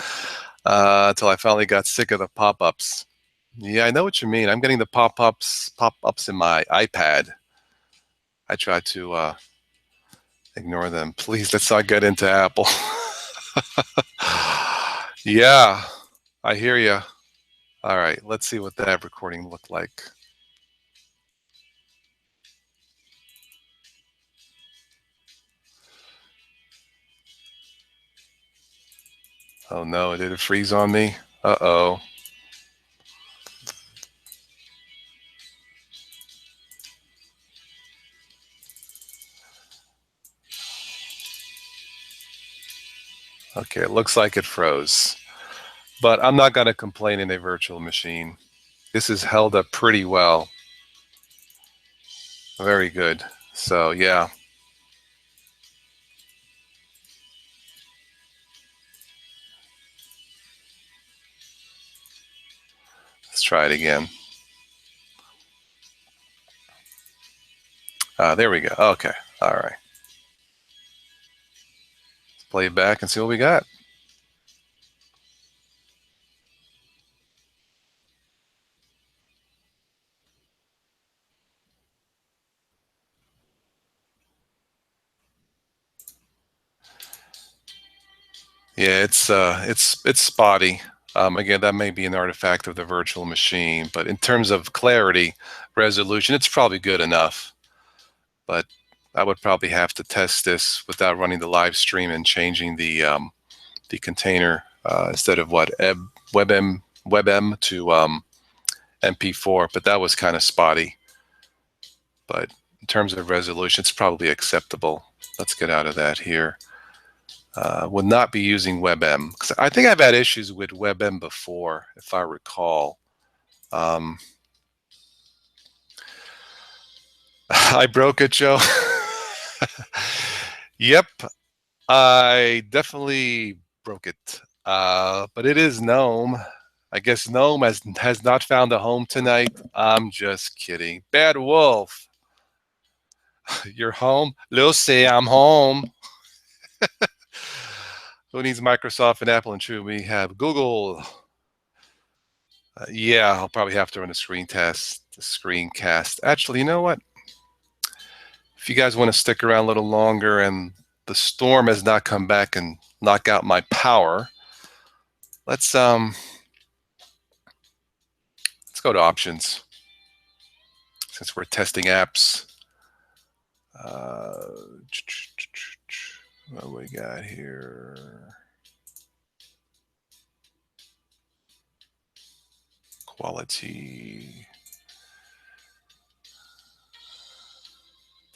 until I finally got sick of the pop-ups. Yeah, I know what you mean. I'm getting the pop-ups in my iPad. I try to ignore them. Please, let's not get into Apple. Yeah, I hear you. All right, let's see what that recording looked like. Oh no, did it freeze on me? Uh-oh. Okay, it looks like it froze. But I'm not going to complain in a virtual machine. This is held up pretty well. Very good. So yeah, let's try it again. There we go. Okay. All right. Let's play it back and see what we got. Yeah, it's spotty. Again, that may be an artifact of the virtual machine, but in terms of clarity, resolution, it's probably good enough. But I would probably have to test this without running the live stream and changing the container instead of WebM to MP4. But that was kind of spotty. But in terms of resolution, it's probably acceptable. Let's get out of that here. Would not be using WebM, because I think I've had issues with WebM before, if I recall. I broke it, Joe. Yep, I definitely broke it. But it is Gnome. I guess Gnome has not found a home tonight. I'm just kidding. Bad Wolf, you're home? Lucy, I'm home. Who needs Microsoft and Apple and True? We have Google. Yeah, I'll probably have to run a screencast. Actually, you know what? If you guys want to stick around a little longer and the storm has not come back and knock out my power, let's go to options since we're testing apps. What we got here? Quality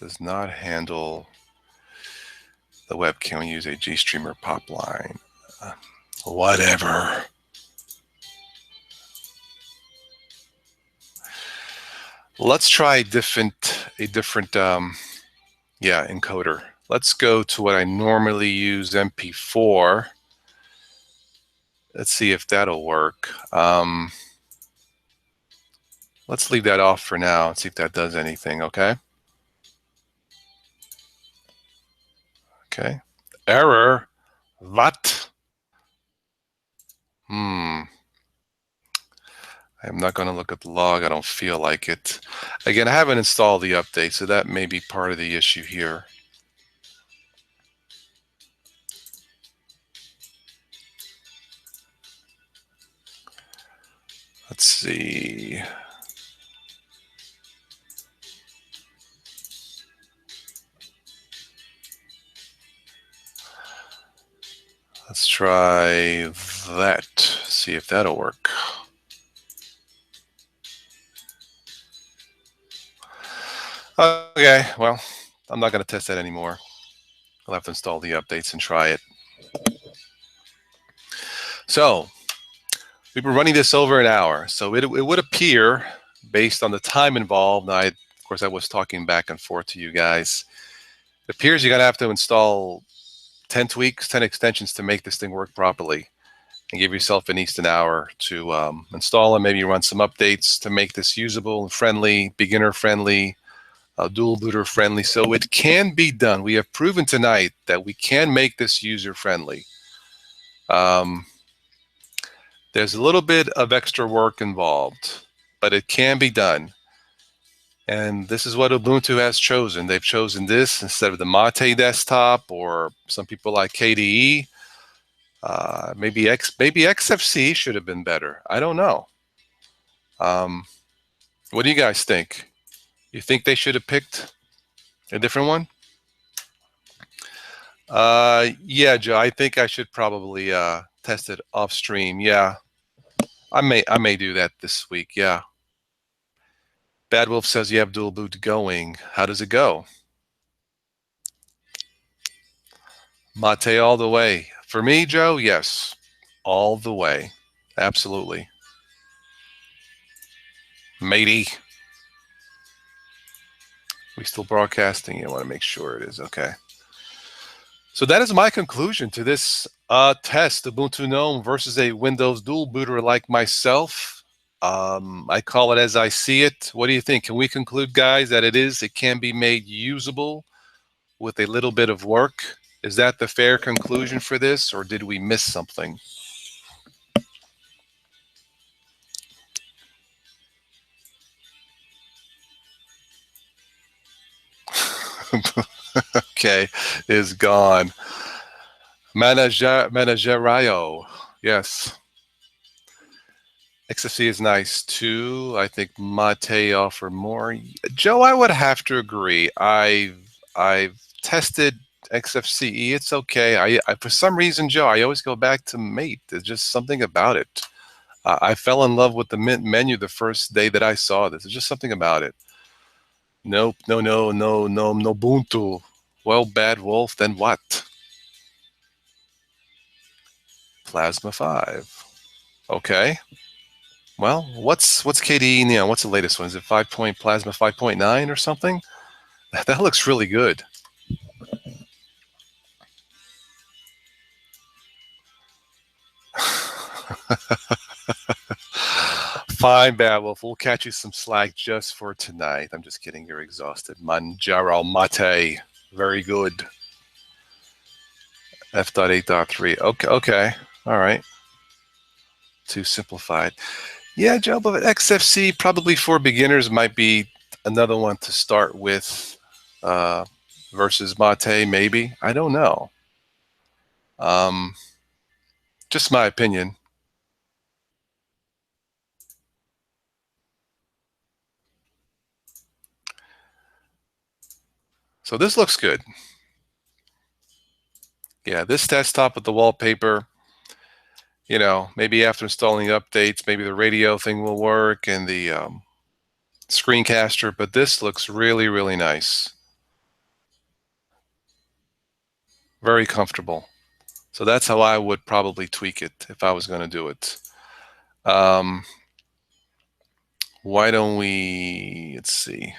does not handle the webcam. We use a GStreamer pop line. Whatever. Let's try a different encoder. Let's go to what I normally use, MP4. Let's see if that'll work. Let's leave that off for now and see if that does anything, okay? Okay. Error. What? I'm not going to look at the log. I don't feel like it. Again, I haven't installed the update, so that may be part of the issue here. Let's see. Let's try that. See if that'll work. Okay, well, I'm not going to test that anymore. I'll have to install the updates and try it. So, we've been running this over an hour. So it would appear, based on the time involved, of course, I was talking back and forth to you guys. It appears you're going to have to install 10 tweaks, 10 extensions to make this thing work properly. And give yourself at least an hour to install and maybe run some updates to make this usable and friendly, beginner friendly, dual booter friendly. So it can be done. We have proven tonight that we can make this user friendly. There's a little bit of extra work involved, but it can be done. And this is what Ubuntu has chosen. They've chosen this instead of the Mate desktop, or some people like KDE. Maybe XFC should have been better. I don't know. What do you guys think? You think they should have picked a different one? Yeah, Joe. I think I should probably test it off stream. Yeah, I may do that this week. Yeah. Bad Wolf says you have dual boot going. How does it go? Mate all the way. For me, Joe, yes, all the way. Absolutely. Matey. We still broadcasting? I want to make sure it is. Okay. So that is my conclusion to this test, Ubuntu Gnome versus a Windows dual booter like myself. I call it as I see it. What do you think? Can we conclude, guys, that it can be made usable with a little bit of work? Is that the fair conclusion for this, or did we miss something? Okay, is gone. Managerayo, yes. XFC is nice too. I think Mate offer more. Joe, I would have to agree. I've tested XFCE. It's okay. I for some reason, Joe, I always go back to Mate. There's just something about it. I fell in love with the Mint menu the first day that I saw this. There's just something about it. Nope, no Ubuntu. Well, Bad Wolf, then what? Plasma 5. Okay. Well, what's KDE now? What's the latest one? Is it 5 point Plasma 5.9 or something? That looks really good. Fine, Bad Wolf. We'll catch you some slack just for tonight. I'm just kidding. You're exhausted. Manjaro mate. Very good. F.8.3. Okay. Okay. All right. Too simplified. Yeah, Joe, but XFC probably for beginners might be another one to start with uh, versus Mate, maybe. I don't know. Um, just my opinion. So this looks good. Yeah, this desktop with the wallpaper, maybe after installing updates, maybe the radio thing will work and the screencaster, but this looks really, really nice. Very comfortable. So that's how I would probably tweak it if I was going to do it. Um, why don't let's see.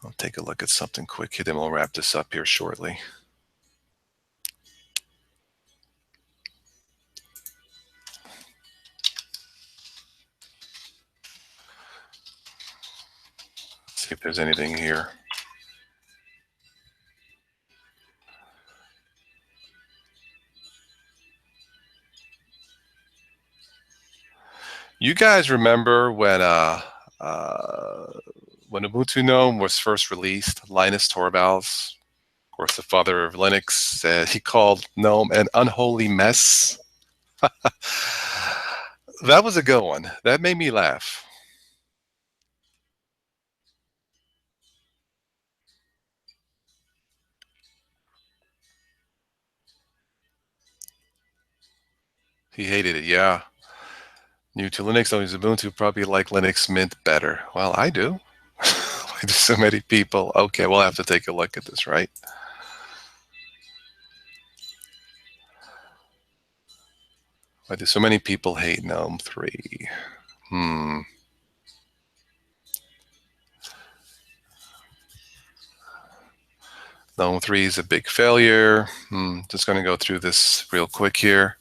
I'll take a look at something quick here, then we'll wrap this up here shortly. Let's see if there's anything here. You guys remember when Ubuntu Gnome was first released, Linus Torvalds, of course the father of Linux, said he called Gnome an unholy mess? That was a good one. That made me laugh. He hated it, yeah. New to Linux, don't use Ubuntu, probably like Linux Mint better. Well, I do. Why do so many people? Okay, we'll have to take a look at this, right? Why do so many people hate GNOME 3? Gnome 3 is a big failure. Just going to go through this real quick here.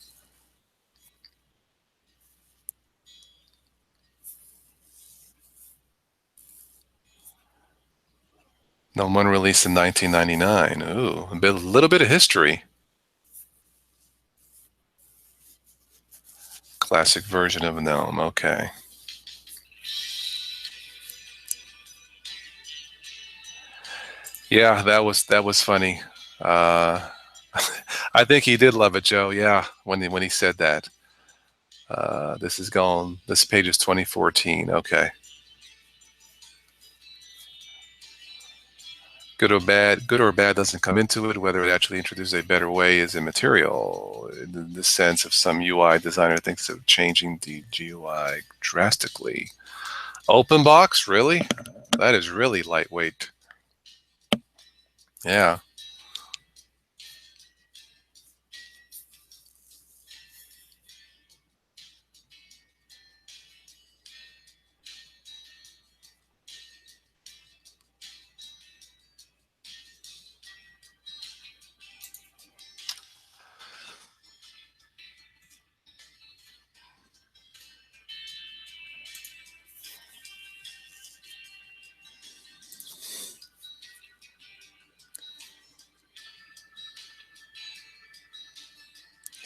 GNOME 1 released in 1999. Ooh, a little bit of history. Classic version of GNOME. Okay. Yeah, that was funny. I think he did love it, Joe. Yeah, when he said that. This page is 2014. Okay. Good or bad doesn't come into it. Whether it actually introduces a better way is immaterial. In the sense of some UI designer thinks of changing the GUI drastically. Open box, really? That is really lightweight. Yeah.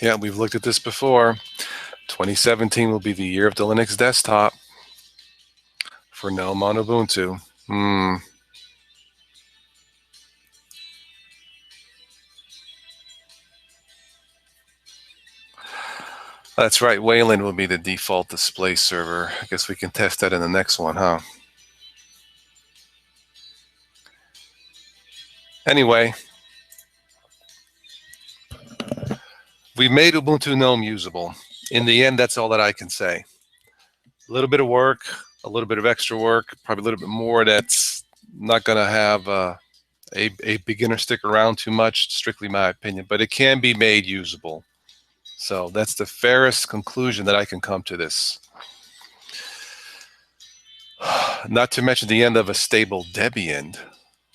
Yeah, we've looked at this before. 2017 will be the year of the Linux desktop for GNOME on Ubuntu. That's right. Wayland will be the default display server. I guess we can test that in the next one, huh? Anyway, we made Ubuntu GNOME usable. In the end, that's all that I can say. A little bit of work, a little bit of extra work, probably a little bit more that's not going to have a beginner stick around too much, strictly my opinion, but it can be made usable. So that's the fairest conclusion that I can come to this. Not to mention the end of a stable Debian.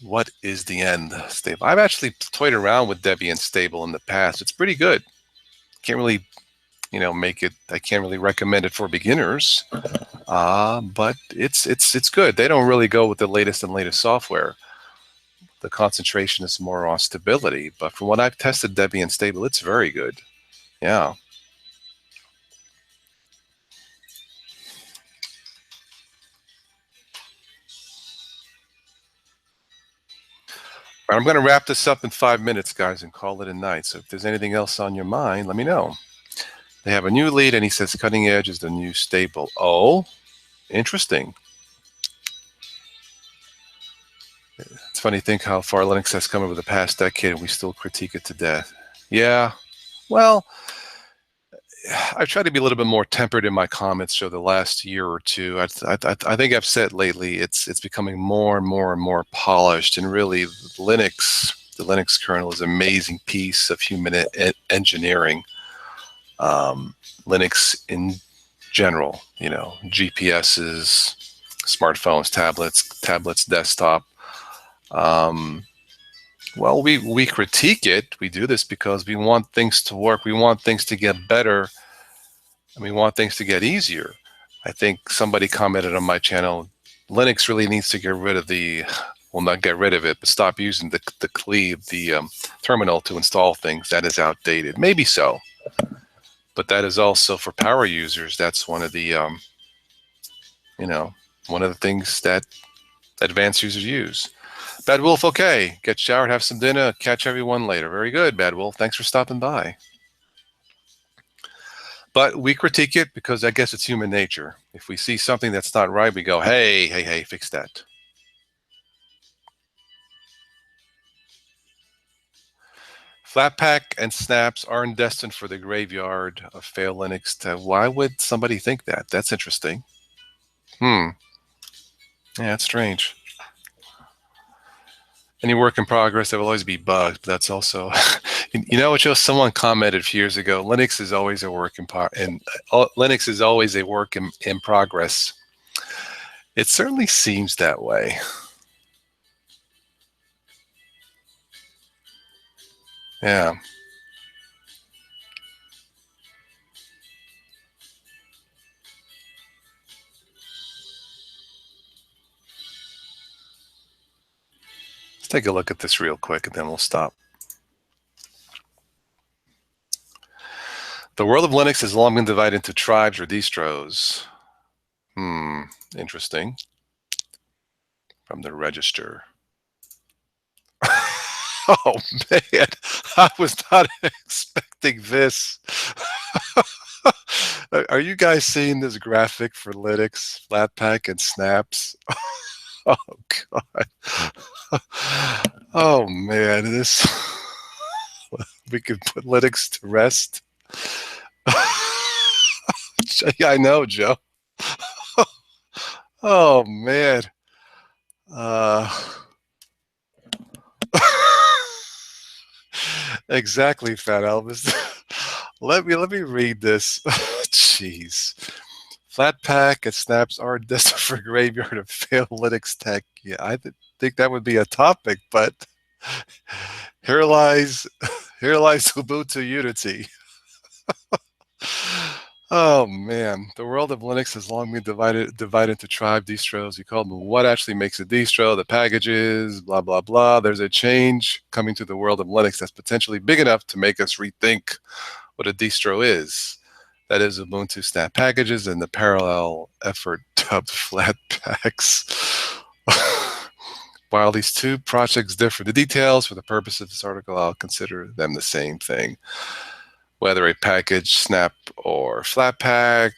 What is the end stable? I've actually toyed around with Debian stable in the past. It's pretty good. Can't really make it. I can't really recommend it for beginners, but it's good. They don't really go with the latest and latest software. The concentration is more on stability, but from what I've tested Debian Stable, it's very good. Yeah. I'm going to wrap this up in 5 minutes, guys, and call it a night. So if there's anything else on your mind, let me know. They have a new lead, and he says cutting edge is the new stable. Oh, interesting. It's funny to think how far Linux has come over the past decade, and we still critique it to death. Yeah. Well, I've tried to be a little bit more tempered in my comments over the last year or two. I think I've said lately it's becoming more and more and more polished, and really the Linux kernel is an amazing piece of human engineering. Linux in general, GPSs, smartphones, tablets, desktop. Well, we critique it. We do this because we want things to work. We want things to get better, and we want things to get easier. I think somebody commented on my channel, Linux really needs to get rid of well, not get rid of it, but stop using the cleave, the terminal to install things. That is outdated. Maybe so, but that is also for power users. That's one of the, one of the things that advanced users use. Bad Wolf, okay. Get showered, have some dinner, catch everyone later. Very good, Bad Wolf. Thanks for stopping by. But we critique it because I guess it's human nature. If we see something that's not right, we go, hey, fix that. Flatpak and snaps aren't destined for the graveyard of fail Linux. Why would somebody think that? That's interesting. Yeah, that's strange. Any work in progress, there will always be bugs, but that's also, what someone commented a few years ago, Linux is always a work Linux is always a work in progress. It certainly seems that way. Yeah. Let's take a look at this real quick and then we'll stop. The world of Linux has long been divided into tribes or distros. Interesting. From the register. Oh, man. I was not expecting this. Are you guys seeing this graphic for Linux, Flatpak, and snaps? Oh, God. Oh, man. We could put Linux to rest. Yeah, I know, Joe. Oh, man. Exactly, Fat Elvis. let me read this. Jeez. Flatpak and snaps are destined for graveyard of failed Linux tech. Yeah, I think that would be a topic, but here lies Ubuntu Unity. Oh man, the world of Linux has long been divided into tribe distros. You call them what actually makes a distro, the packages, blah blah blah. There's a change coming to the world of Linux that's potentially big enough to make us rethink what a distro is. That is Ubuntu snap packages and the parallel effort dubbed Flatpaks. While these two projects differ, the details for the purpose of this article, I'll consider them the same thing. Whether a package, snap, or Flatpak,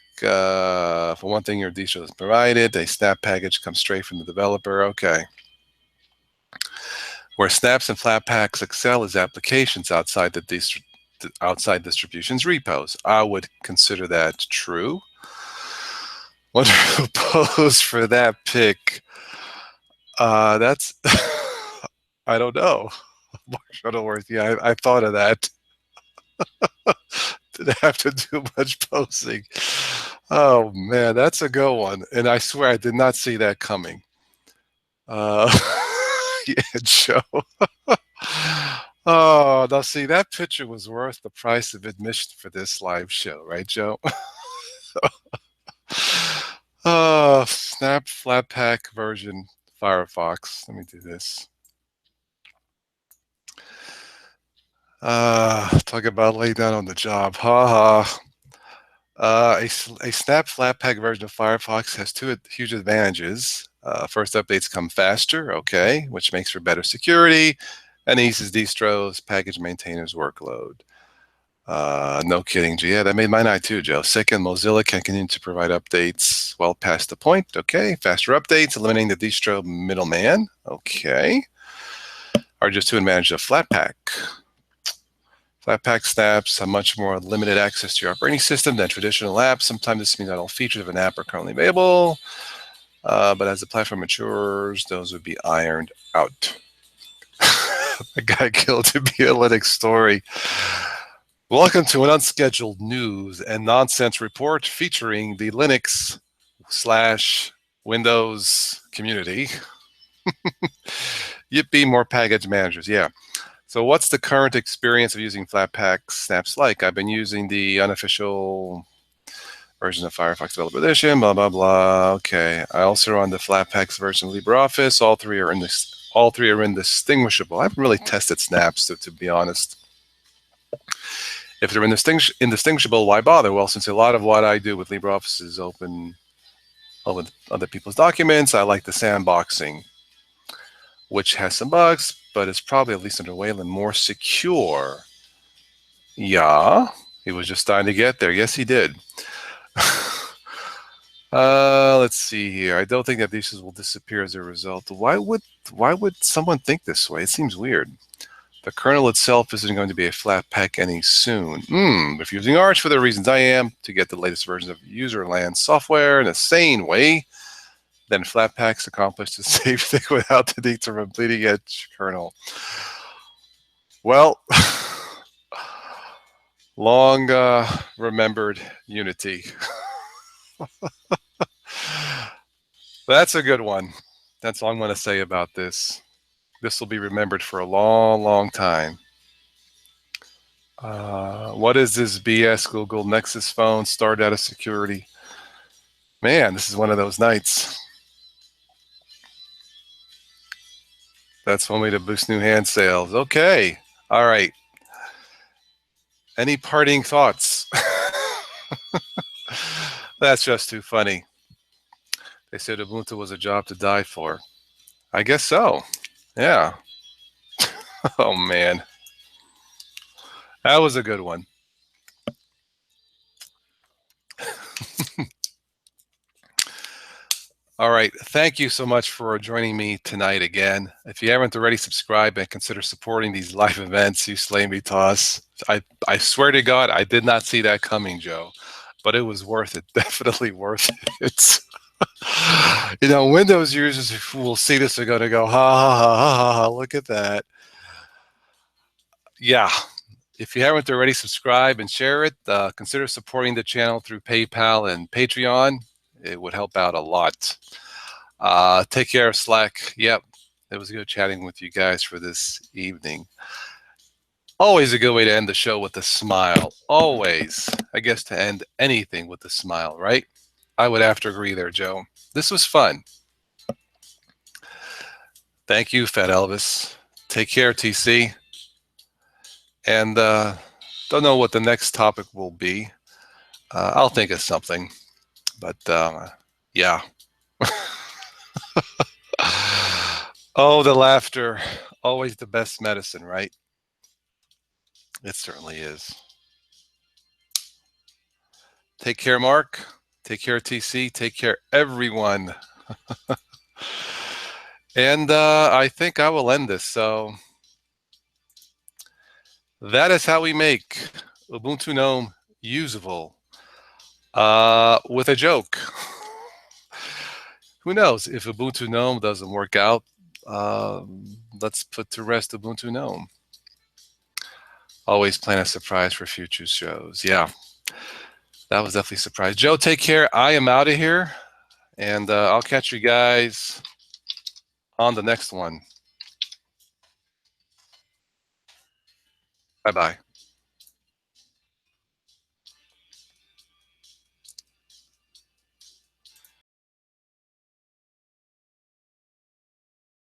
for one thing, your distro is provided. A snap package comes straight from the developer. Okay. Where snaps and Flatpaks excel is applications outside distribution's repos. I would consider that true. Wonder who posed for that pick. That's I don't know. Mark Shuttleworth. Yeah, I thought of that. Didn't have to do much posting. Oh man, that's a good one. And I swear I did not see that coming. Yeah, Joe. Oh, now see, that picture was worth the price of admission for this live show, right, Joe? Oh, Snap Flatpak version Firefox. Let me do this. Talk about lay down on the job. Ha ha. A Snap Flatpak version of Firefox has two huge advantages. First, updates come faster, okay, which makes for better security and eases distros, package maintainers' workload. No kidding, G. Yeah, that made my night too, Joe. Second, Mozilla can continue to provide updates well past the point. Okay, faster updates, eliminating the distro middleman. Okay, are just two advantages of Flatpak. Flatpak snaps have much more limited access to your operating system than traditional apps. Sometimes this means not all features of an app are currently available, but as the platform matures, those would be ironed out. A guy killed to be a Linux story. Welcome to an unscheduled news and nonsense report featuring the Linux slash Windows community. Yippee, more package managers. Yeah. So what's the current experience of using Flatpak snaps like? I've been using the unofficial version of Firefox Developer Edition, blah, blah, blah. Okay. I also run the Flatpak's version of LibreOffice. All three are indistinguishable. I haven't really tested snaps, to be honest. If they're indistinguishable, why bother? Well, since a lot of what I do with LibreOffice is open with other people's documents, I like the sandboxing, which has some bugs, but it's probably, at least under Wayland, more secure. Yeah, he was just starting to get there. Yes, he did. Let's see here. I don't think that these will disappear as a result. Why would someone think this way? It seems weird. The kernel itself isn't going to be a Flatpak any soon. If you're using Arch for the reasons I am, to get the latest versions of user-land software in a sane way, then Flatpak's accomplished the same thing without the need to run bleeding-edge kernel. Well, long remembered Unity. That's a good one. That's all I'm going to say about this. This will be remembered for a long, long time. What is this BS Google Nexus phone? Start out of security. Man, this is one of those nights. That's one way to boost new hand sales. Okay. All right. Any parting thoughts? That's just too funny. They said Ubuntu was a job to die for. I guess so. Yeah. Oh, man. That was a good one. All right. Thank you so much for joining me tonight again. If you haven't already, subscribed and consider supporting these live events. You slay me, Toss. I swear to God, I did not see that coming, Joe, but it was worth it. Definitely worth it. Windows users who will see this are going to go, ha, ha, ha, ha, ha, ha, look at that. Yeah. If you haven't already, subscribe and share it. Consider supporting the channel through PayPal and Patreon. It would help out a lot. Take care, Slack. Yep, it was good chatting with you guys for this evening. Always a good way to end the show with a smile. Always. I guess to end anything with a smile, right? I would have to agree there, Joe. This was fun. Thank you, Fat Elvis. Take care, TC. And don't know what the next topic will be. I'll think of something. But yeah. Oh, the laughter. Always the best medicine, right? It certainly is. Take care, Mark. Take care, TC. Take care, everyone. And I think I will end this. So that is how we make Ubuntu Gnome usable with a joke. Who knows? If Ubuntu Gnome doesn't work out, let's put to rest Ubuntu Gnome. Always plan a surprise for future shows. Yeah, that was definitely a surprise. Joe, take care. I am out of here, and I'll catch you guys on the next one. Bye bye.